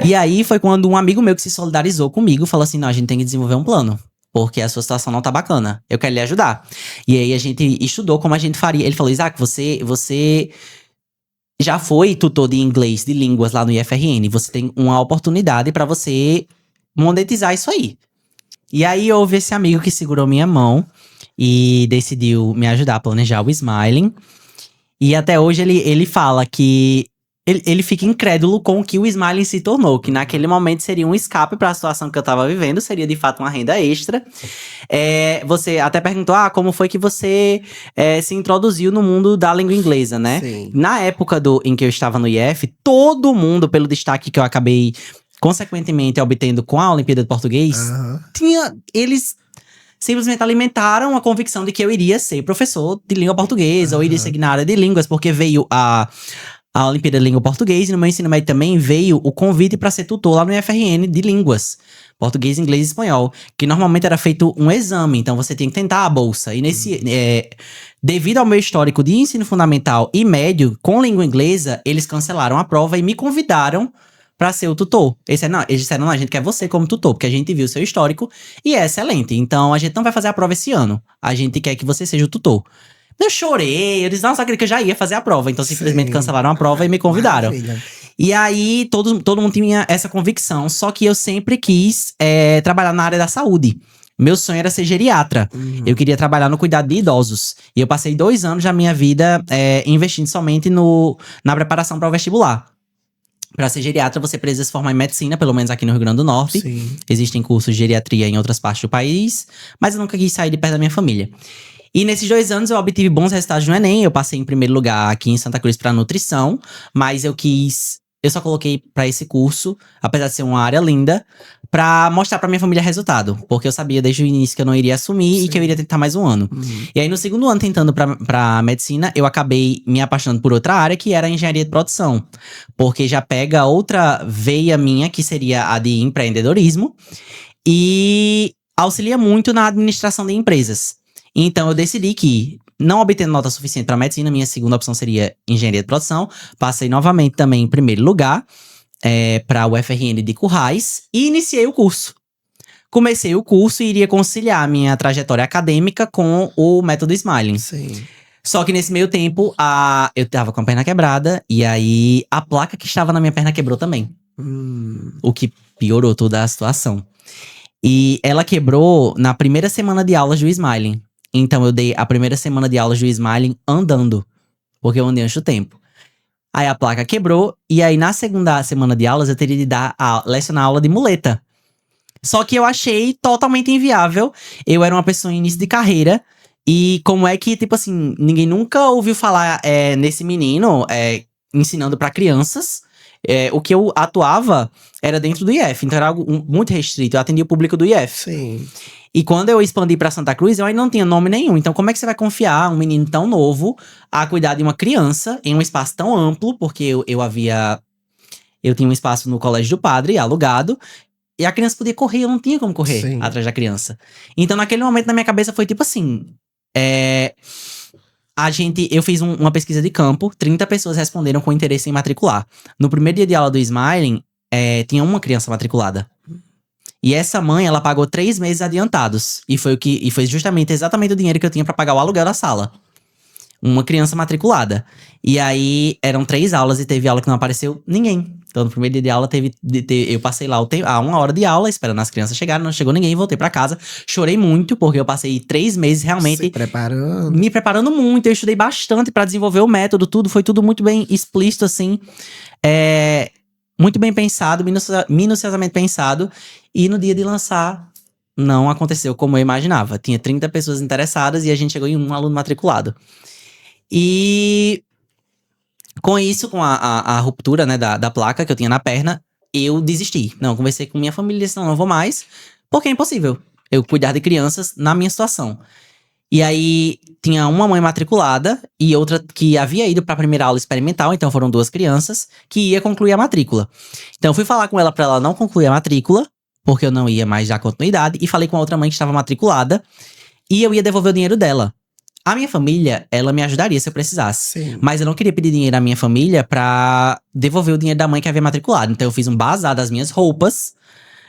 Speaker 2: E aí foi quando um amigo meu que se solidarizou comigo falou assim: não, a gente tem que desenvolver um plano, porque a sua situação não tá bacana. Eu quero lhe ajudar. E aí a gente estudou como a gente faria. Ele falou: Isaac, você já foi tutor de inglês, de línguas lá no IFRN. Você tem uma oportunidade pra você monetizar isso aí. E aí houve esse amigo que segurou minha mão e decidiu me ajudar a planejar o Smiling. E até hoje ele fala que ele fica incrédulo com o que o Smiling se tornou, que naquele momento seria um escape para a situação que eu tava vivendo, seria de fato uma renda extra. Você até perguntou, como foi que você se introduziu no mundo da língua inglesa, né?
Speaker 1: Sim.
Speaker 2: Na época em que eu estava no IF, todo mundo, pelo destaque que eu acabei consequentemente obtendo com a Olimpíada de Português, eles simplesmente alimentaram a convicção de que eu iria ser professor de língua portuguesa ou iria seguir na área de línguas, porque veio a Olimpíada de Língua Portuguesa e no meu ensino médio também veio o convite para ser tutor lá no IFRN de línguas. Português, inglês e espanhol. Que normalmente era feito um exame, então você tinha que tentar a bolsa. E devido ao meu histórico de ensino fundamental e médio com língua inglesa, eles cancelaram a prova e me convidaram para ser o tutor. Eles disseram, não, a gente quer você como tutor, porque a gente viu o seu histórico e é excelente. Então a gente não vai fazer a prova esse ano. A gente quer que você seja o tutor. Eu chorei, eu disse, nossa, eu já ia fazer a prova. Então simplesmente cancelaram a prova e me convidaram.
Speaker 1: Maravilha.
Speaker 2: E aí, todo mundo tinha essa convicção. Só que eu sempre quis trabalhar na área da saúde. Meu sonho era ser geriatra. Eu queria trabalhar no cuidado de idosos. E eu passei 2 anos da minha vida investindo somente na preparação para o vestibular. Para ser geriatra, você precisa se formar em medicina, pelo menos aqui no Rio Grande do Norte.
Speaker 1: Sim.
Speaker 2: Existem cursos de geriatria em outras partes do país. Mas eu nunca quis sair de perto da minha família. E nesses 2 anos eu obtive bons resultados no Enem. Eu passei em primeiro lugar aqui em Santa Cruz para nutrição. Mas eu só coloquei para esse curso, apesar de ser uma área linda, pra mostrar pra minha família resultado. Porque eu sabia desde o início que eu não iria assumir e que eu iria tentar mais um ano. E aí no segundo ano tentando pra medicina, eu acabei me apaixonando por outra área, que era a engenharia de produção. Porque já pega outra veia minha, que seria a de empreendedorismo. E auxilia muito na administração de empresas. Então eu decidi que, não obtendo nota suficiente para medicina, minha segunda opção seria engenharia de produção. Passei novamente também em primeiro lugar para o UFRN de Currais e iniciei o curso. Comecei o curso e iria conciliar a minha trajetória acadêmica com o método Smiling.
Speaker 1: Sim.
Speaker 2: Só que nesse meio tempo, eu tava com a perna quebrada e aí a placa que estava na minha perna quebrou também. O que piorou toda a situação. E ela quebrou na primeira semana de aulas do Smiling. Então eu dei a primeira semana de aulas do Smiling andando, porque eu andei antes do tempo. Aí a placa quebrou, e aí na segunda semana de aulas eu teria de lecionar aula de muleta. Só que eu achei totalmente inviável. Eu era uma pessoa em início de carreira, e como é que, tipo assim, ninguém nunca ouviu falar nesse menino ensinando pra crianças. O que eu atuava era dentro do IF, então era algo muito restrito. Eu atendia o público do IF.
Speaker 1: Sim.
Speaker 2: E quando eu expandi pra Santa Cruz, eu ainda não tinha nome nenhum. Então, como é que você vai confiar um menino tão novo a cuidar de uma criança em um espaço tão amplo? Porque eu tinha um espaço no Colégio do Padre, alugado. E a criança podia correr, eu não tinha como correr atrás da criança. Então, naquele momento, na minha cabeça, foi tipo assim... Eu fiz uma pesquisa de campo, 30 pessoas responderam com interesse em matricular. No primeiro dia de aula do Smiling, tinha uma criança matriculada. E essa mãe, ela pagou 3 meses adiantados. E foi exatamente o dinheiro que eu tinha pra pagar o aluguel da sala. Uma criança matriculada. E aí, eram 3 aulas e teve aula que não apareceu ninguém. Então, no primeiro dia de aula, eu passei lá 1 hora de aula, esperando as crianças chegarem, não chegou ninguém, voltei pra casa. Chorei muito, porque eu passei 3 meses realmente me preparando muito. Eu estudei bastante pra desenvolver o método, foi tudo muito bem explícito, assim. Muito bem pensado, minuciosamente pensado. E no dia de lançar, não aconteceu como eu imaginava. Tinha 30 pessoas interessadas e a gente chegou em 1 aluno matriculado. E com isso, com a ruptura, né, da placa que eu tinha na perna, eu desisti. Não, conversei com minha família e disse, não vou mais, porque é impossível eu cuidar de crianças na minha situação. E aí, tinha uma mãe matriculada e outra que havia ido pra primeira aula experimental, então foram 2 crianças, que ia concluir a matrícula. Então, eu fui falar com ela pra ela não concluir a matrícula, porque eu não ia mais dar continuidade, e falei com a outra mãe que estava matriculada, e eu ia devolver o dinheiro dela. A minha família, ela me ajudaria se eu precisasse.
Speaker 1: Sim.
Speaker 2: Mas eu não queria pedir dinheiro à minha família pra devolver o dinheiro da mãe que havia matriculado. Então eu fiz um bazar das minhas roupas,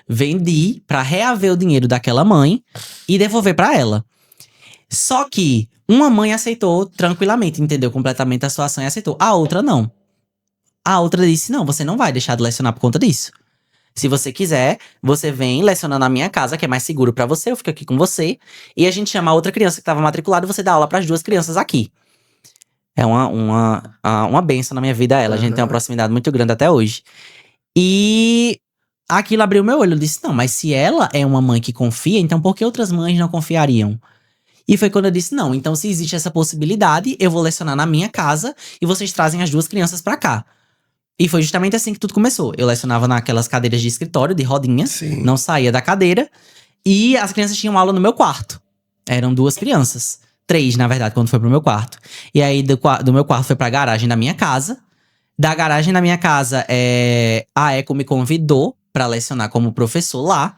Speaker 2: vendi pra reaver o dinheiro daquela mãe e devolver pra ela. Só que uma mãe aceitou tranquilamente, entendeu completamente a situação e aceitou. A outra não. A outra disse, não, você não vai deixar de lecionar por conta disso. Se você quiser, você vem lecionar na minha casa, que é mais seguro pra você, eu fico aqui com você. E a gente chama a outra criança que tava matriculada e você dá aula pras duas crianças aqui. É uma bênção na minha vida ela. A gente tem uma proximidade muito grande até hoje. E aquilo abriu meu olho. Eu disse, não, mas se ela é uma mãe que confia, então por que outras mães não confiariam? E foi quando eu disse, não, então se existe essa possibilidade, eu vou lecionar na minha casa e vocês trazem as duas crianças pra cá. E foi justamente assim que tudo começou. Eu lecionava naquelas cadeiras de escritório, de rodinha,
Speaker 1: Sim.
Speaker 2: não saía da cadeira. E as crianças tinham aula no meu quarto. Eram duas crianças. 3, na verdade, quando foi pro meu quarto. E aí, do meu quarto foi pra garagem da minha casa. Da garagem da minha casa, a Eco me convidou pra lecionar como professor lá.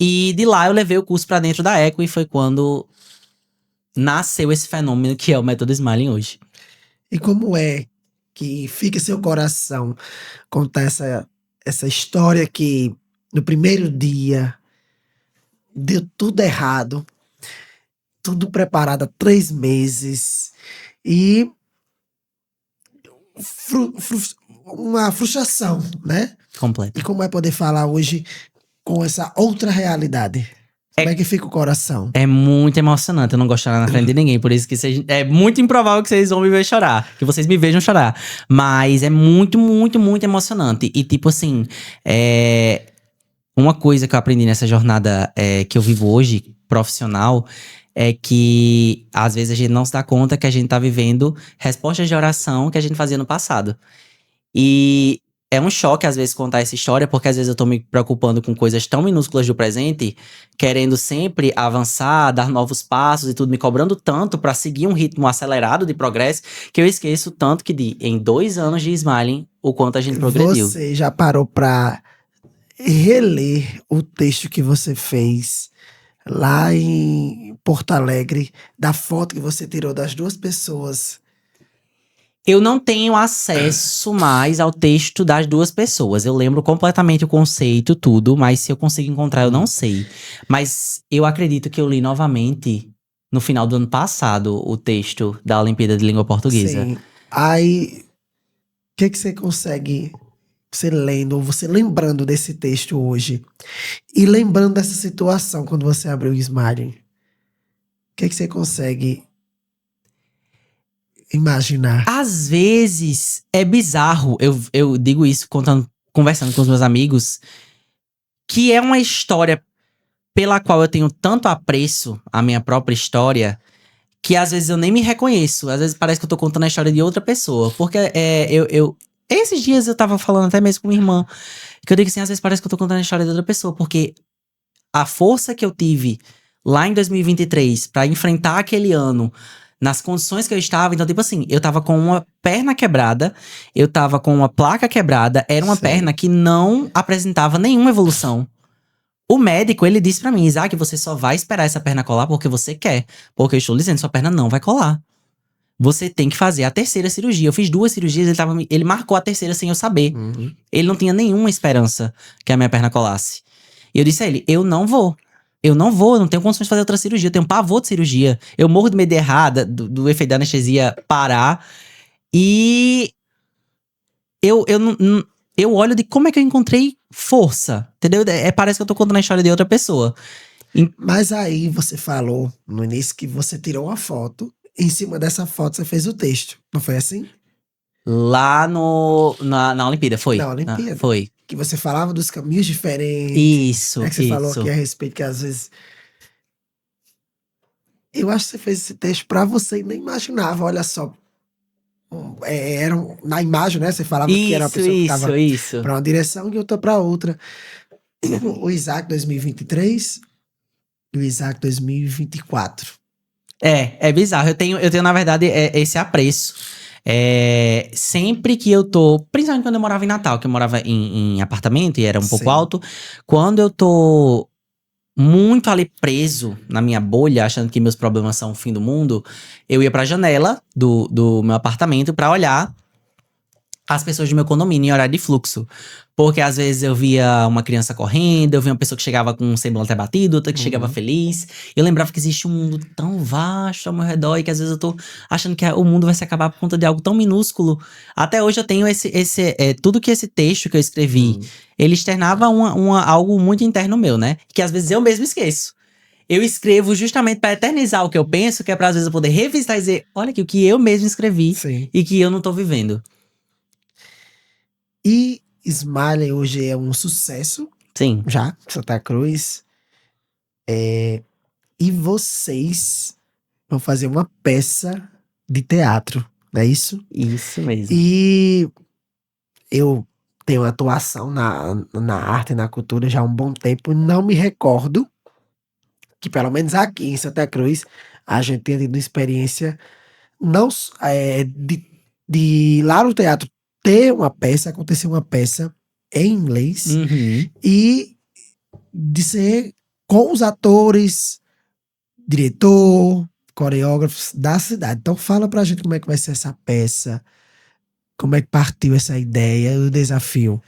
Speaker 2: E de lá eu levei o curso pra dentro da Eco e foi quando nasceu esse fenômeno que é o método Smiling hoje.
Speaker 1: E como é que fica seu coração contar essa história que no primeiro dia deu tudo errado, tudo preparado há 3 meses e uma frustração, né?
Speaker 2: Completo.
Speaker 1: E como é poder falar hoje com essa outra realidade? Como é que fica o coração?
Speaker 2: É muito emocionante, eu não gosto de chorar na frente de ninguém, por isso que é muito improvável que vocês vão me ver chorar, que vocês me vejam chorar. Mas é muito, muito, muito emocionante. E tipo assim, uma coisa que eu aprendi nessa jornada que eu vivo hoje, profissional, é que às vezes a gente não se dá conta que a gente tá vivendo respostas de oração que a gente fazia no passado. E é um choque, às vezes, contar essa história, porque às vezes eu tô me preocupando com coisas tão minúsculas do presente, querendo sempre avançar, dar novos passos e tudo, me cobrando tanto pra seguir um ritmo acelerado de progresso, que eu esqueço tanto que em 2 anos de Smiling, o quanto a gente progrediu.
Speaker 1: Você já parou pra reler o texto que você fez lá em Porto Alegre, da foto que você tirou das 2 pessoas?
Speaker 2: Eu não tenho acesso mais ao texto das 2 pessoas. Eu lembro completamente o conceito, tudo, mas se eu consigo encontrar, eu não sei. Mas eu acredito que eu li novamente, no final do ano passado, o texto da Olimpíada de Língua Portuguesa.
Speaker 1: Sim. Aí, o que você consegue, você lendo, ou você lembrando desse texto hoje, e lembrando dessa situação quando você abriu o Smiling, o que você consegue imaginar?
Speaker 2: Às vezes é bizarro, eu digo isso conversando com os meus amigos, que é uma história pela qual eu tenho tanto apreço à minha própria história, que às vezes eu nem me reconheço. Às vezes parece que eu tô contando a história de outra pessoa. Porque esses dias eu tava falando até mesmo com minha irmã, que eu digo assim, às vezes parece que eu tô contando a história de outra pessoa, porque a força que eu tive lá em 2023 pra enfrentar aquele ano, nas condições que eu estava, então, tipo assim, eu tava com uma perna quebrada, eu tava com uma placa quebrada, era uma
Speaker 1: Sim.
Speaker 2: perna que não apresentava nenhuma evolução. O médico, ele disse pra mim, Isaac, você só vai esperar essa perna colar porque você quer. Porque eu estou dizendo, sua perna não vai colar. Você tem que fazer a 3ª cirurgia. Eu fiz 2 cirurgias, ele marcou a 3ª sem eu saber.
Speaker 1: Uhum.
Speaker 2: Ele não tinha nenhuma esperança que a minha perna colasse. E eu disse a ele, eu não vou, eu não tenho condições de fazer outra cirurgia, eu tenho pavor de cirurgia. Eu morro de medo de errada, do efeito da anestesia parar. E eu olho de como é que eu encontrei força, entendeu? Parece que eu tô contando a história de outra pessoa.
Speaker 1: Mas aí você falou no início que você tirou uma foto, em cima dessa foto você fez o texto, não foi assim?
Speaker 2: Lá na Olimpíada, foi?
Speaker 1: Na Olimpíada.
Speaker 2: Foi.
Speaker 1: Que você falava dos caminhos diferentes.
Speaker 2: Isso,
Speaker 1: É que você falou
Speaker 2: isso.
Speaker 1: aqui a respeito que às vezes... Eu acho que você fez esse texto pra você e nem imaginava, olha só. Na imagem, né? Você falava que era uma pessoa que tava
Speaker 2: Isso.
Speaker 1: pra uma direção e outra pra outra. O Isaac 2023 e o Isaac 2024.
Speaker 2: É bizarro. Eu tenho na verdade, esse apreço. Sempre que eu tô, principalmente quando eu morava em Natal, que eu morava em apartamento e era um pouco
Speaker 1: Sim.
Speaker 2: alto. Quando eu tô muito ali preso na minha bolha, achando que meus problemas são o fim do mundo, eu ia pra janela do meu apartamento pra olhar as pessoas do meu condomínio em horário de fluxo. Porque às vezes eu via uma criança correndo, eu via uma pessoa que chegava com um semblante abatido, outra que chegava feliz. Eu lembrava que existe um mundo tão vasto ao meu redor e que às vezes eu tô achando que o mundo vai se acabar por conta de algo tão minúsculo. Até hoje eu tenho tudo que esse texto que eu escrevi, ele externava algo muito interno meu, né? Que às vezes eu mesmo esqueço. Eu escrevo justamente para eternizar o que eu penso, que é pra às vezes eu poder revisitar e dizer, olha aqui, o que eu mesmo escrevi
Speaker 1: Sim.
Speaker 2: e que eu não tô vivendo.
Speaker 1: E Smiley hoje é um sucesso,
Speaker 2: Sim.
Speaker 1: já, Santa Cruz. E vocês vão fazer uma peça de teatro, não é isso?
Speaker 2: Isso mesmo.
Speaker 1: E eu tenho atuação na arte e na cultura já há um bom tempo. Não me recordo que, pelo menos aqui em Santa Cruz, a gente tenha tido uma experiência não de lá no teatro ter uma peça, acontecer uma peça em inglês e de ser com os atores, diretor, coreógrafos da cidade. Então fala pra gente como é que vai ser essa peça, como é que partiu essa ideia, o desafio.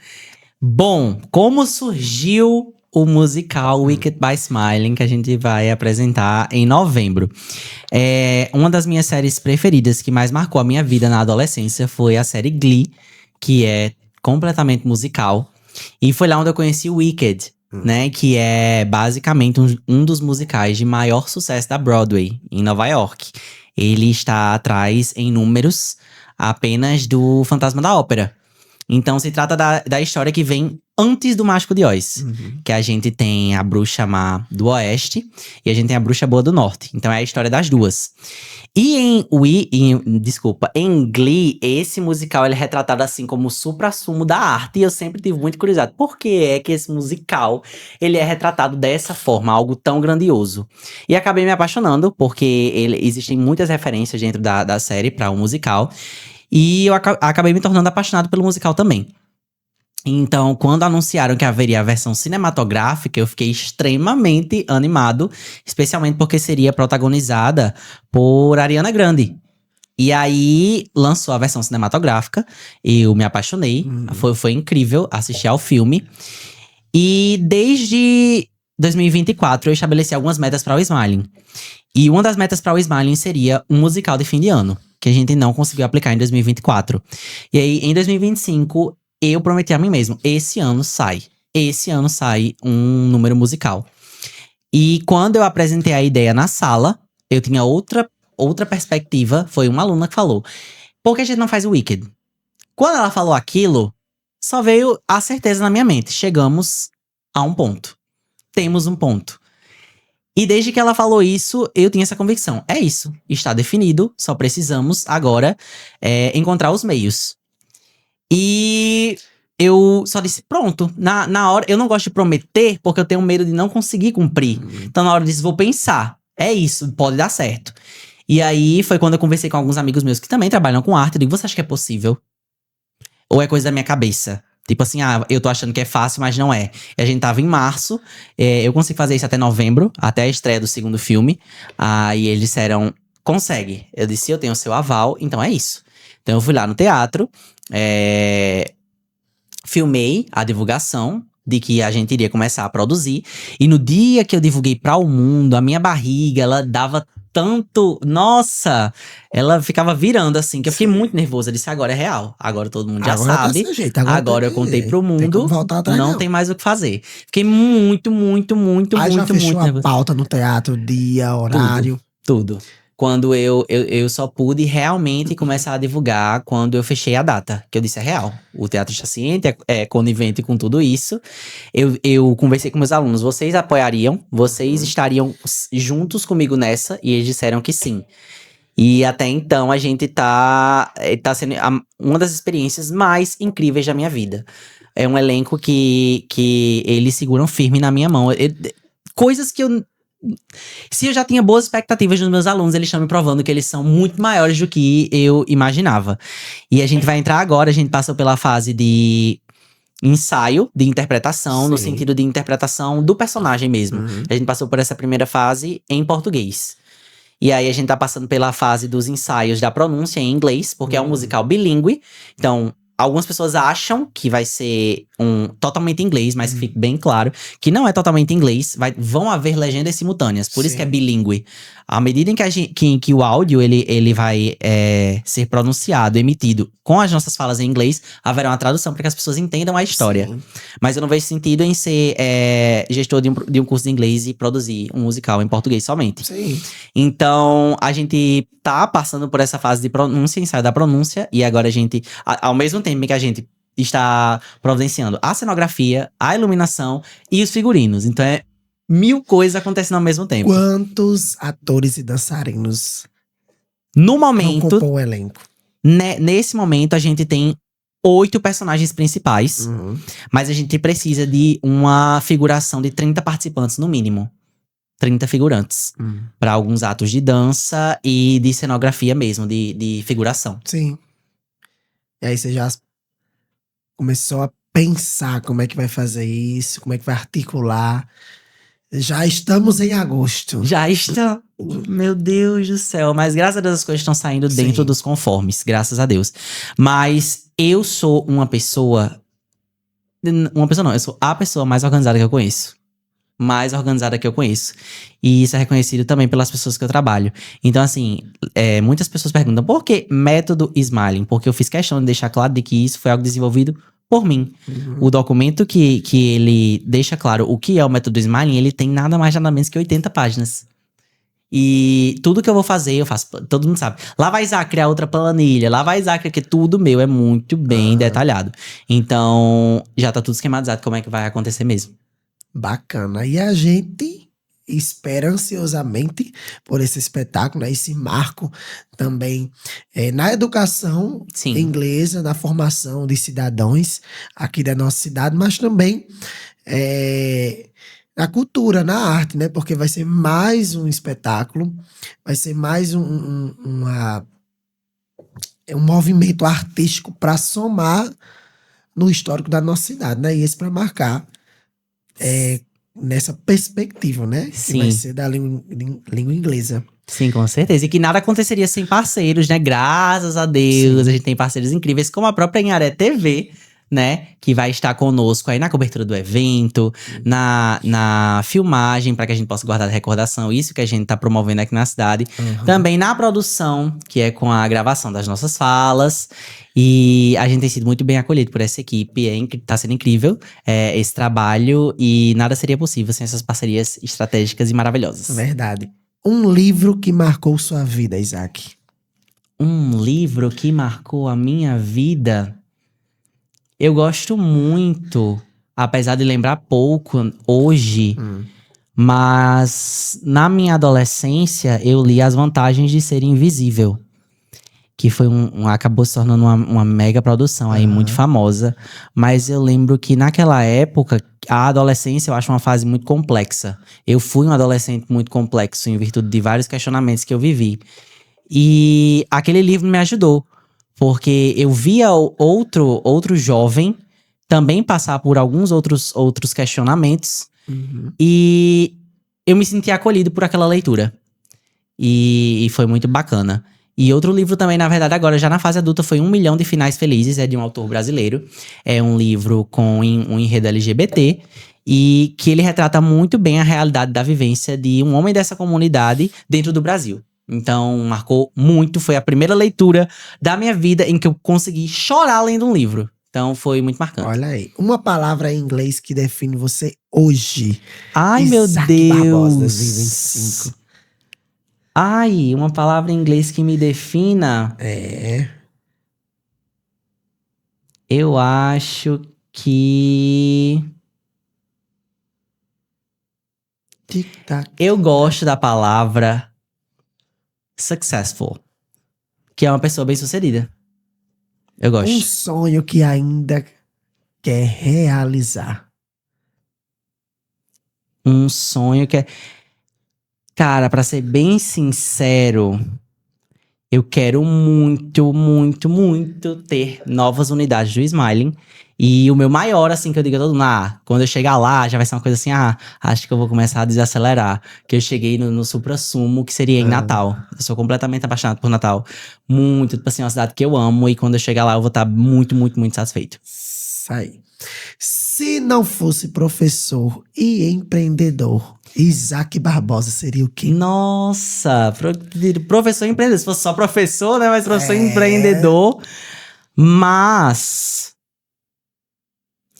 Speaker 2: Bom, como surgiu o musical Wicked by Smiling, que a gente vai apresentar em novembro? Uma das minhas séries preferidas, que mais marcou a minha vida na adolescência, foi a série Glee, que é completamente musical. E foi lá onde eu conheci o Wicked, né? Que é basicamente um dos musicais de maior sucesso da Broadway, em Nova York. Ele está atrás, em números, apenas do Fantasma da Ópera. Então se trata da história que vem antes do Mágico de Oz. Que a gente tem a bruxa má do oeste e a gente tem a bruxa boa do norte. Então é a história das duas. E em Glee, esse musical ele é retratado assim como o suprassumo da arte. E eu sempre tive muito curiosidade. Por que é que esse musical ele é retratado dessa forma, algo tão grandioso? E acabei me apaixonando, porque existem muitas referências dentro da série para um musical. E eu acabei me tornando apaixonado pelo musical também. Então, quando anunciaram que haveria a versão cinematográfica, eu fiquei extremamente animado, especialmente porque seria protagonizada por Ariana Grande. E aí, lançou a versão cinematográfica, eu me apaixonei, foi incrível assistir ao filme. E desde 2024, eu estabeleci algumas metas para o Smiling. E uma das metas para o Smiling seria um musical de fim de ano, que a gente não conseguiu aplicar em 2024. E aí, em 2025, eu prometi a mim mesmo, esse ano sai um número musical. E quando eu apresentei a ideia na sala, eu tinha outra perspectiva. Foi uma aluna que falou, por que a gente não faz o Wicked? Quando ela falou aquilo, só veio a certeza na minha mente, chegamos a um ponto. Temos um ponto. E desde que ela falou isso, eu tinha essa convicção. É isso, está definido, só precisamos agora encontrar os meios. E eu só disse, pronto, na hora, eu não gosto de prometer porque eu tenho medo de não conseguir cumprir. Então na hora eu disse, vou pensar, é isso, pode dar certo. E aí foi quando eu conversei com alguns amigos meus que também trabalham com arte, eu digo, você acha que é possível? Ou é coisa da minha cabeça? Tipo assim, eu tô achando que é fácil, mas não é. E a gente tava em março, eu consigo fazer isso até novembro, até a estreia do segundo filme. E eles disseram, consegue. Eu disse, eu tenho o seu aval, então é isso. Então eu fui lá no teatro, filmei a divulgação de que a gente iria começar a produzir. E no dia que eu divulguei para o mundo, a minha barriga, ela dava tanto… Nossa! Ela ficava virando assim, que eu fiquei muito nervosa. Eu disse, agora é real. Agora todo mundo já sabe. Agora eu contei pro mundo. Não tem mais o que fazer. Fiquei muito
Speaker 1: já fechou
Speaker 2: nervosa.
Speaker 1: A pauta no teatro, dia, horário?
Speaker 2: Tudo. Quando eu só pude realmente começar a divulgar quando eu fechei a data. Que eu disse, é real. O teatro está ciente, é conivente com tudo isso. Eu conversei com meus alunos. Vocês apoiariam? Vocês estariam juntos comigo nessa? E eles disseram que sim. E até então a gente tá sendo uma das experiências mais incríveis da minha vida. É um elenco que eles seguram firme na minha mão. Coisas que se eu já tinha boas expectativas dos meus alunos, eles estão me provando que eles são muito maiores do que eu imaginava. E a gente vai entrar agora, a gente passou pela fase de ensaio, de interpretação,
Speaker 1: Sim.
Speaker 2: no sentido de interpretação do personagem mesmo. A gente passou por essa primeira fase em português. E aí a gente tá passando pela fase dos ensaios da pronúncia em inglês, porque é um musical bilíngue. Então, algumas pessoas acham que vai ser totalmente inglês, mas que fique bem claro que não é totalmente inglês. Vão haver legendas simultâneas, por isso que é
Speaker 1: Sim.
Speaker 2: bilíngue. À medida em que o áudio ele vai ser pronunciado, emitido com as nossas falas em inglês, haverá uma tradução para que as pessoas entendam a história.
Speaker 1: Sim.
Speaker 2: Mas eu não vejo sentido em ser gestor de um curso de inglês e produzir um musical em português somente.
Speaker 1: Sim.
Speaker 2: Então, a gente tá passando por essa fase de pronúncia, ensaio da pronúncia, e agora a gente, ao mesmo tempo que a gente está providenciando a cenografia, a iluminação e os figurinos. Então, 1000 coisas acontecendo ao mesmo tempo.
Speaker 1: Quantos atores e dançarinos
Speaker 2: No
Speaker 1: vão
Speaker 2: momento,
Speaker 1: compor o elenco?
Speaker 2: nesse momento, a gente tem 8 personagens principais, mas a gente precisa de uma figuração de 30 participantes no mínimo. 30 figurantes. Para alguns atos de dança e de cenografia mesmo, de figuração.
Speaker 1: Sim. E aí você já começou a pensar como é que vai fazer isso, como é que vai articular. Já estamos em agosto.
Speaker 2: Já está. Meu Deus do céu. Mas graças a Deus as coisas estão saindo dentro
Speaker 1: Sim.
Speaker 2: dos conformes. Graças a Deus. Mas eu sou uma pessoa. Uma pessoa não, eu sou a pessoa mais organizada que eu conheço. Mais organizada que eu conheço. E isso é reconhecido também pelas pessoas que eu trabalho. Então, assim, muitas pessoas perguntam por que método Smiling? Porque eu fiz questão de deixar claro de que isso foi algo desenvolvido por mim. O documento que ele deixa claro o que é o método Smiling, ele tem nada mais nada menos que 80 páginas. E tudo que eu vou fazer, eu faço. Todo mundo sabe. Lá vai Isaac criar outra planilha. Lá vai Isaac, que tudo meu é muito bem detalhado. Então, já tá tudo esquematizado como é que vai acontecer mesmo.
Speaker 1: Bacana. E a gente espera ansiosamente por esse espetáculo, né? Esse marco também na educação
Speaker 2: Sim.
Speaker 1: inglesa, na formação de cidadãos aqui da nossa cidade, mas também na cultura, na arte, né? Porque vai ser mais um espetáculo, vai ser mais um movimento artístico para somar no histórico da nossa cidade, né? E esse para marcar nessa perspectiva, né?
Speaker 2: Sim.
Speaker 1: Que vai ser da língua inglesa.
Speaker 2: Sim, com certeza. E que nada aconteceria sem parceiros, né? Graças a Deus,
Speaker 1: Sim.
Speaker 2: a gente tem parceiros incríveis, como a própria Inharé TV, né? Que vai estar conosco aí na cobertura do evento, na filmagem, para que a gente possa guardar a recordação, isso que a gente tá promovendo aqui na cidade. Também na produção, que é com a gravação das nossas falas. E a gente tem sido muito bem acolhido por essa equipe, tá sendo incrível esse trabalho. E nada seria possível sem essas parcerias estratégicas e maravilhosas.
Speaker 1: Verdade. Um livro que marcou sua vida, Isaac.
Speaker 2: Um livro que marcou a minha vida. Eu gosto muito, apesar de lembrar pouco hoje, mas na minha adolescência eu li As Vantagens de Ser Invisível, que foi acabou se tornando uma mega produção aí, muito famosa. Mas eu lembro que naquela época, a adolescência eu acho uma fase muito complexa. Eu fui um adolescente muito complexo em virtude de vários questionamentos que eu vivi. E aquele livro me ajudou. Porque eu via outro jovem também passar por alguns outros questionamentos. E eu me senti acolhido por aquela leitura. E foi muito bacana. E outro livro também, na verdade, agora já na fase adulta, foi 1 Milhão de Finais Felizes, é de um autor brasileiro. É um livro com um enredo LGBT. E que ele retrata muito bem a realidade da vivência de um homem dessa comunidade dentro do Brasil. Então, marcou muito. Foi a primeira leitura da minha vida em que eu consegui chorar lendo um livro. Então, foi muito marcante.
Speaker 1: Olha aí. Uma palavra em inglês que define você hoje.
Speaker 2: Ai,
Speaker 1: Isaac
Speaker 2: meu
Speaker 1: Barbosa,
Speaker 2: Deus.
Speaker 1: 2025.
Speaker 2: Ai, uma palavra em inglês que me defina. Eu acho que...
Speaker 1: Tic-tac.
Speaker 2: Eu gosto da palavra successful, que é uma pessoa bem-sucedida. Eu gosto.
Speaker 1: Um sonho que ainda quer realizar.
Speaker 2: Um sonho que é... Cara, pra ser bem sincero, eu quero muito, muito, muito ter novas unidades do Smiling. E o meu maior, assim, que eu digo a todo mundo, quando eu chegar lá, já vai ser uma coisa assim, acho que eu vou começar a desacelerar. Que eu cheguei no suprassumo, que seria em Natal. Eu sou completamente apaixonado por Natal. Muito, tipo assim, uma cidade que eu amo. E quando eu chegar lá, eu vou estar muito, muito, muito satisfeito.
Speaker 1: Isso aí. Se não fosse professor e empreendedor, Isaac Barbosa seria o quê?
Speaker 2: Nossa, professor empreendedor. Se fosse só professor, né? Mas professor
Speaker 1: É.
Speaker 2: empreendedor. Mas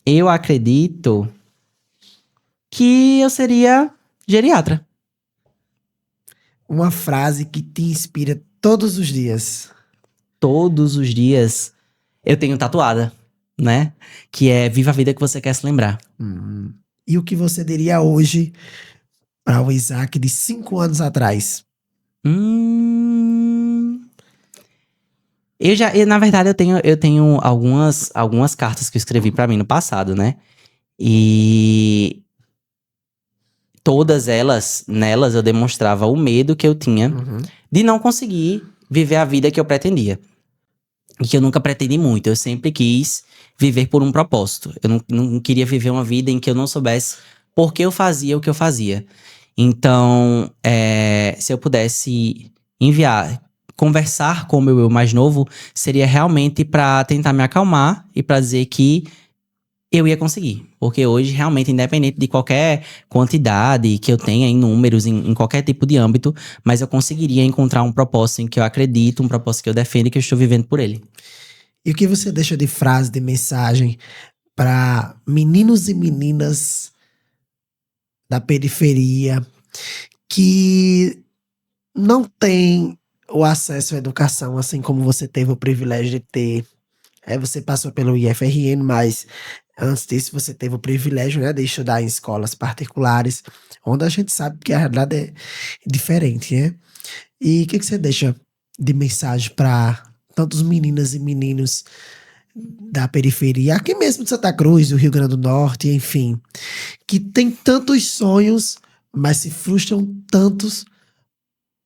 Speaker 2: eu acredito que eu seria geriatra.
Speaker 1: Uma frase que te inspira todos os dias.
Speaker 2: Todos os dias eu tenho tatuada, né? Que é viva a vida que você quer se lembrar.
Speaker 1: E o que você diria hoje para o Isaac de 5 anos atrás?
Speaker 2: Hum, na verdade, eu tenho algumas cartas que eu escrevi pra mim no passado, né? E todas nelas eu demonstrava o medo que eu tinha de não conseguir viver a vida que eu pretendia. E que eu nunca pretendi muito. Eu sempre quis viver por um propósito. Eu não queria viver uma vida em que eu não soubesse por que eu fazia o que eu fazia. Então, se eu pudesse conversar com o meu eu mais novo, seria realmente pra tentar me acalmar e pra dizer que eu ia conseguir. Porque hoje, realmente, independente de qualquer quantidade que eu tenha em números, em qualquer tipo de âmbito, mas eu conseguiria encontrar um propósito em que eu acredito, um propósito que eu defendo e que eu estou vivendo por ele.
Speaker 1: E o que você deixa de frase, de mensagem para meninos e meninas da periferia que não têm o acesso à educação, assim como você teve o privilégio de ter? Você passou pelo IFRN, mas antes disso você teve o privilégio, né, de estudar em escolas particulares, onde a gente sabe que a realidade é diferente, né? E o que você deixa de mensagem para tantos meninas e meninos da periferia, aqui mesmo de Santa Cruz, do Rio Grande do Norte, enfim, que tem tantos sonhos, mas se frustram tantos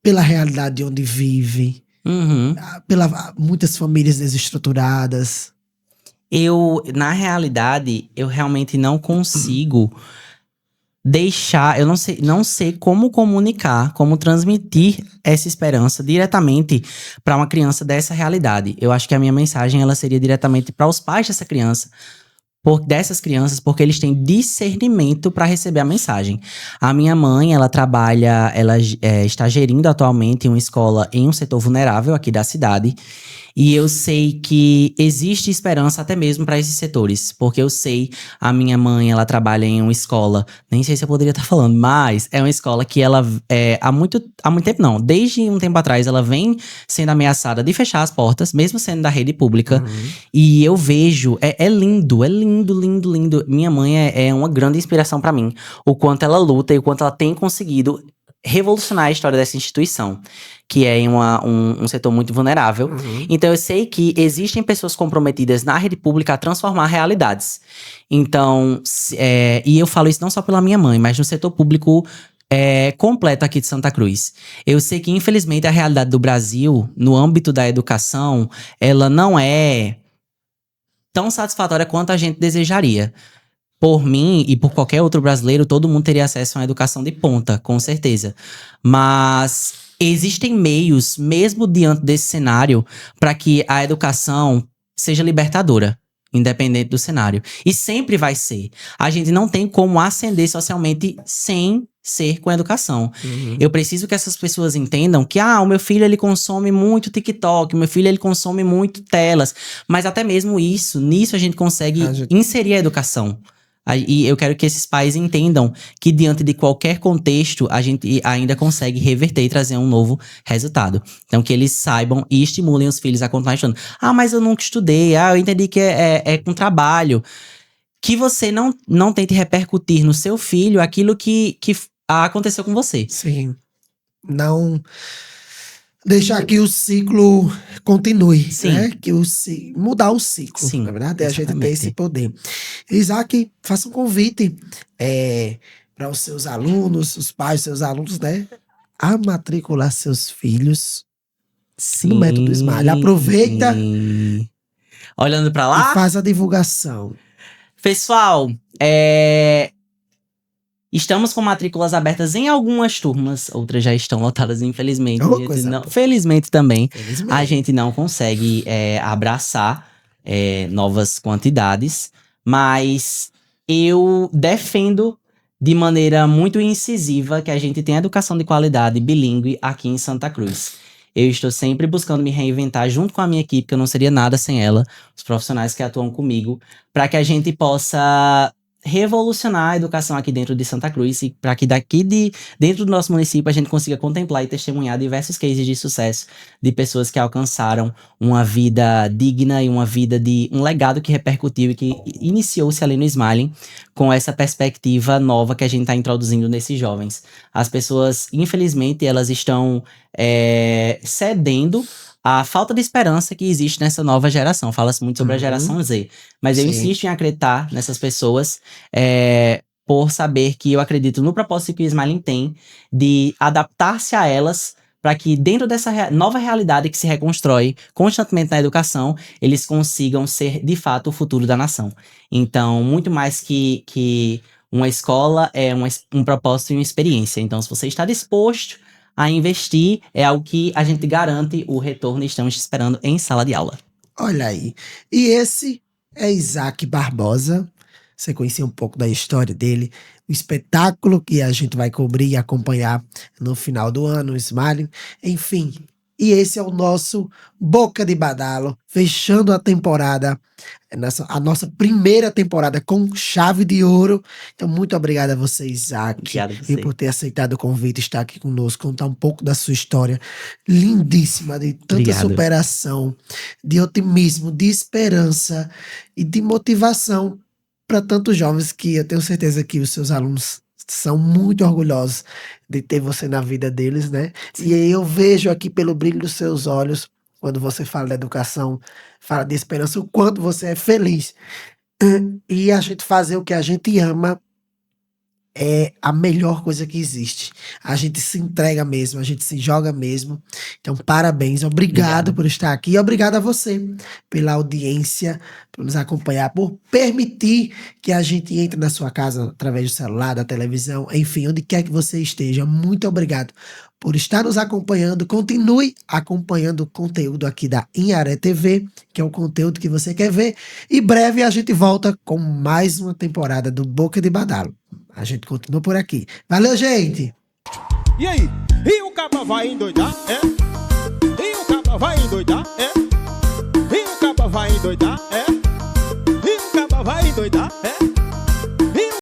Speaker 1: pela realidade onde vivem,
Speaker 2: Uhum.
Speaker 1: pela muitas famílias desestruturadas.
Speaker 2: Na realidade, eu realmente não consigo deixar, eu não sei como comunicar, como transmitir essa esperança diretamente para uma criança dessa realidade. Eu acho que a minha mensagem ela seria diretamente para os pais dessas crianças, porque eles têm discernimento para receber a mensagem. A minha mãe, ela está gerindo atualmente uma escola em um setor vulnerável aqui da cidade. E eu sei que existe esperança até mesmo para esses setores, porque eu sei, a minha mãe, ela trabalha em uma escola, nem sei se eu poderia estar falando, mas é uma escola que ela, há muito tempo não, desde um tempo atrás, ela vem sendo ameaçada de fechar as portas, mesmo sendo da rede pública, e eu vejo, é lindo, lindo, lindo. Minha mãe é uma grande inspiração para mim, o quanto ela luta e o quanto ela tem conseguido revolucionar a história dessa instituição, que é em um setor muito vulnerável. Então eu sei que existem pessoas comprometidas na rede pública a transformar realidades. Então, e eu falo isso não só pela minha mãe, mas no setor público completo aqui de Santa Cruz. Eu sei que, infelizmente, a realidade do Brasil, no âmbito da educação, ela não é tão satisfatória quanto a gente desejaria. Por mim e por qualquer outro brasileiro, todo mundo teria acesso a uma educação de ponta, com certeza. Mas existem meios, mesmo diante desse cenário, para que a educação seja libertadora, independente do cenário. E sempre vai ser. A gente não tem como ascender socialmente sem ser com educação. Eu preciso que essas pessoas entendam que, o meu filho ele consome muito TikTok, o meu filho ele consome muito telas, mas até mesmo nisso a gente consegue inserir a educação. E eu quero que esses pais entendam que diante de qualquer contexto, a gente ainda consegue reverter e trazer um novo resultado. Então, que eles saibam e estimulem os filhos a continuar estudando. Mas eu nunca estudei. Eu entendi que é com trabalho. Que você não tente repercutir no seu filho aquilo que aconteceu com você.
Speaker 1: Sim. Não deixar que o ciclo continue, né? Que mudar o ciclo,
Speaker 2: Sim,
Speaker 1: na verdade, a gente tem
Speaker 2: exatamente.
Speaker 1: esse poder. Isaac, faça um convite para os seus alunos, os pais dos seus alunos, né? A matricular seus filhos no Método Smile. Aproveita.
Speaker 2: Olhando pra
Speaker 1: E
Speaker 2: lá.
Speaker 1: faz a divulgação.
Speaker 2: Pessoal, estamos com matrículas abertas em algumas turmas, outras já estão lotadas, infelizmente.
Speaker 1: Oh,
Speaker 2: A gente
Speaker 1: coisa
Speaker 2: não,
Speaker 1: boa.
Speaker 2: felizmente também,
Speaker 1: Felizmente.
Speaker 2: a gente não consegue abraçar novas quantidades, mas eu defendo de maneira muito incisiva que a gente tenha educação de qualidade bilíngue aqui em Santa Cruz. Eu estou sempre buscando me reinventar junto com a minha equipe, que eu não seria nada sem ela, os profissionais que atuam comigo, para que a gente possa revolucionar a educação aqui dentro de Santa Cruz e para que dentro do nosso município a gente consiga contemplar e testemunhar diversos cases de sucesso de pessoas que alcançaram uma vida digna e uma vida de um legado que repercutiu e que iniciou-se ali no Smiling com essa perspectiva nova que a gente está introduzindo nesses jovens. As pessoas, infelizmente, elas estão cedendo a falta de esperança que existe nessa nova geração. Fala-se muito sobre a geração Z. Mas eu
Speaker 1: Sim.
Speaker 2: insisto em acreditar nessas pessoas por saber que eu acredito no propósito que o Smiling tem de adaptar-se a elas para que dentro dessa nova realidade que se reconstrói constantemente na educação, eles consigam ser, de fato, o futuro da nação. Então, muito mais que uma escola, é um propósito e uma experiência. Então, se você está disposto a investir, é algo que a gente garante o retorno e estamos te esperando em sala de aula.
Speaker 1: Olha aí. E esse é Isaac Barbosa. Você conhecia um pouco da história dele, o espetáculo que a gente vai cobrir e acompanhar no final do ano, o Smiling. Enfim, e esse é o nosso Boca de Badalo, fechando a temporada, a nossa primeira temporada com chave de ouro. Então, muito obrigado a você, Isaac,
Speaker 2: Obrigado a você.
Speaker 1: por ter aceitado o convite, estar aqui conosco, contar um pouco da sua história lindíssima, de tanta
Speaker 2: Obrigado.
Speaker 1: superação, de otimismo, de esperança e de motivação para tantos jovens, que eu tenho certeza que os seus alunos são muito orgulhosos de ter você na vida deles, né? E aí eu vejo aqui pelo brilho dos seus olhos, quando você fala da educação, fala de esperança, o quanto você é feliz. E a gente fazer o que a gente ama é a melhor coisa que existe. A gente se entrega mesmo, a gente se joga mesmo. Então, parabéns, obrigado por estar aqui. E obrigado a você pela audiência, por nos acompanhar, por permitir que a gente entre na sua casa através do celular, da televisão, enfim, onde quer que você esteja. Muito obrigado por estar nos acompanhando. Continue acompanhando o conteúdo aqui da Inharé TV, que é o conteúdo que você quer ver. E breve a gente volta com mais uma temporada do Boca de Badalo. A gente continua por aqui. Valeu, gente!
Speaker 3: E aí? E o caba vai endoidar, é? E o caba vai endoidar, é? E o caba vai endoidar?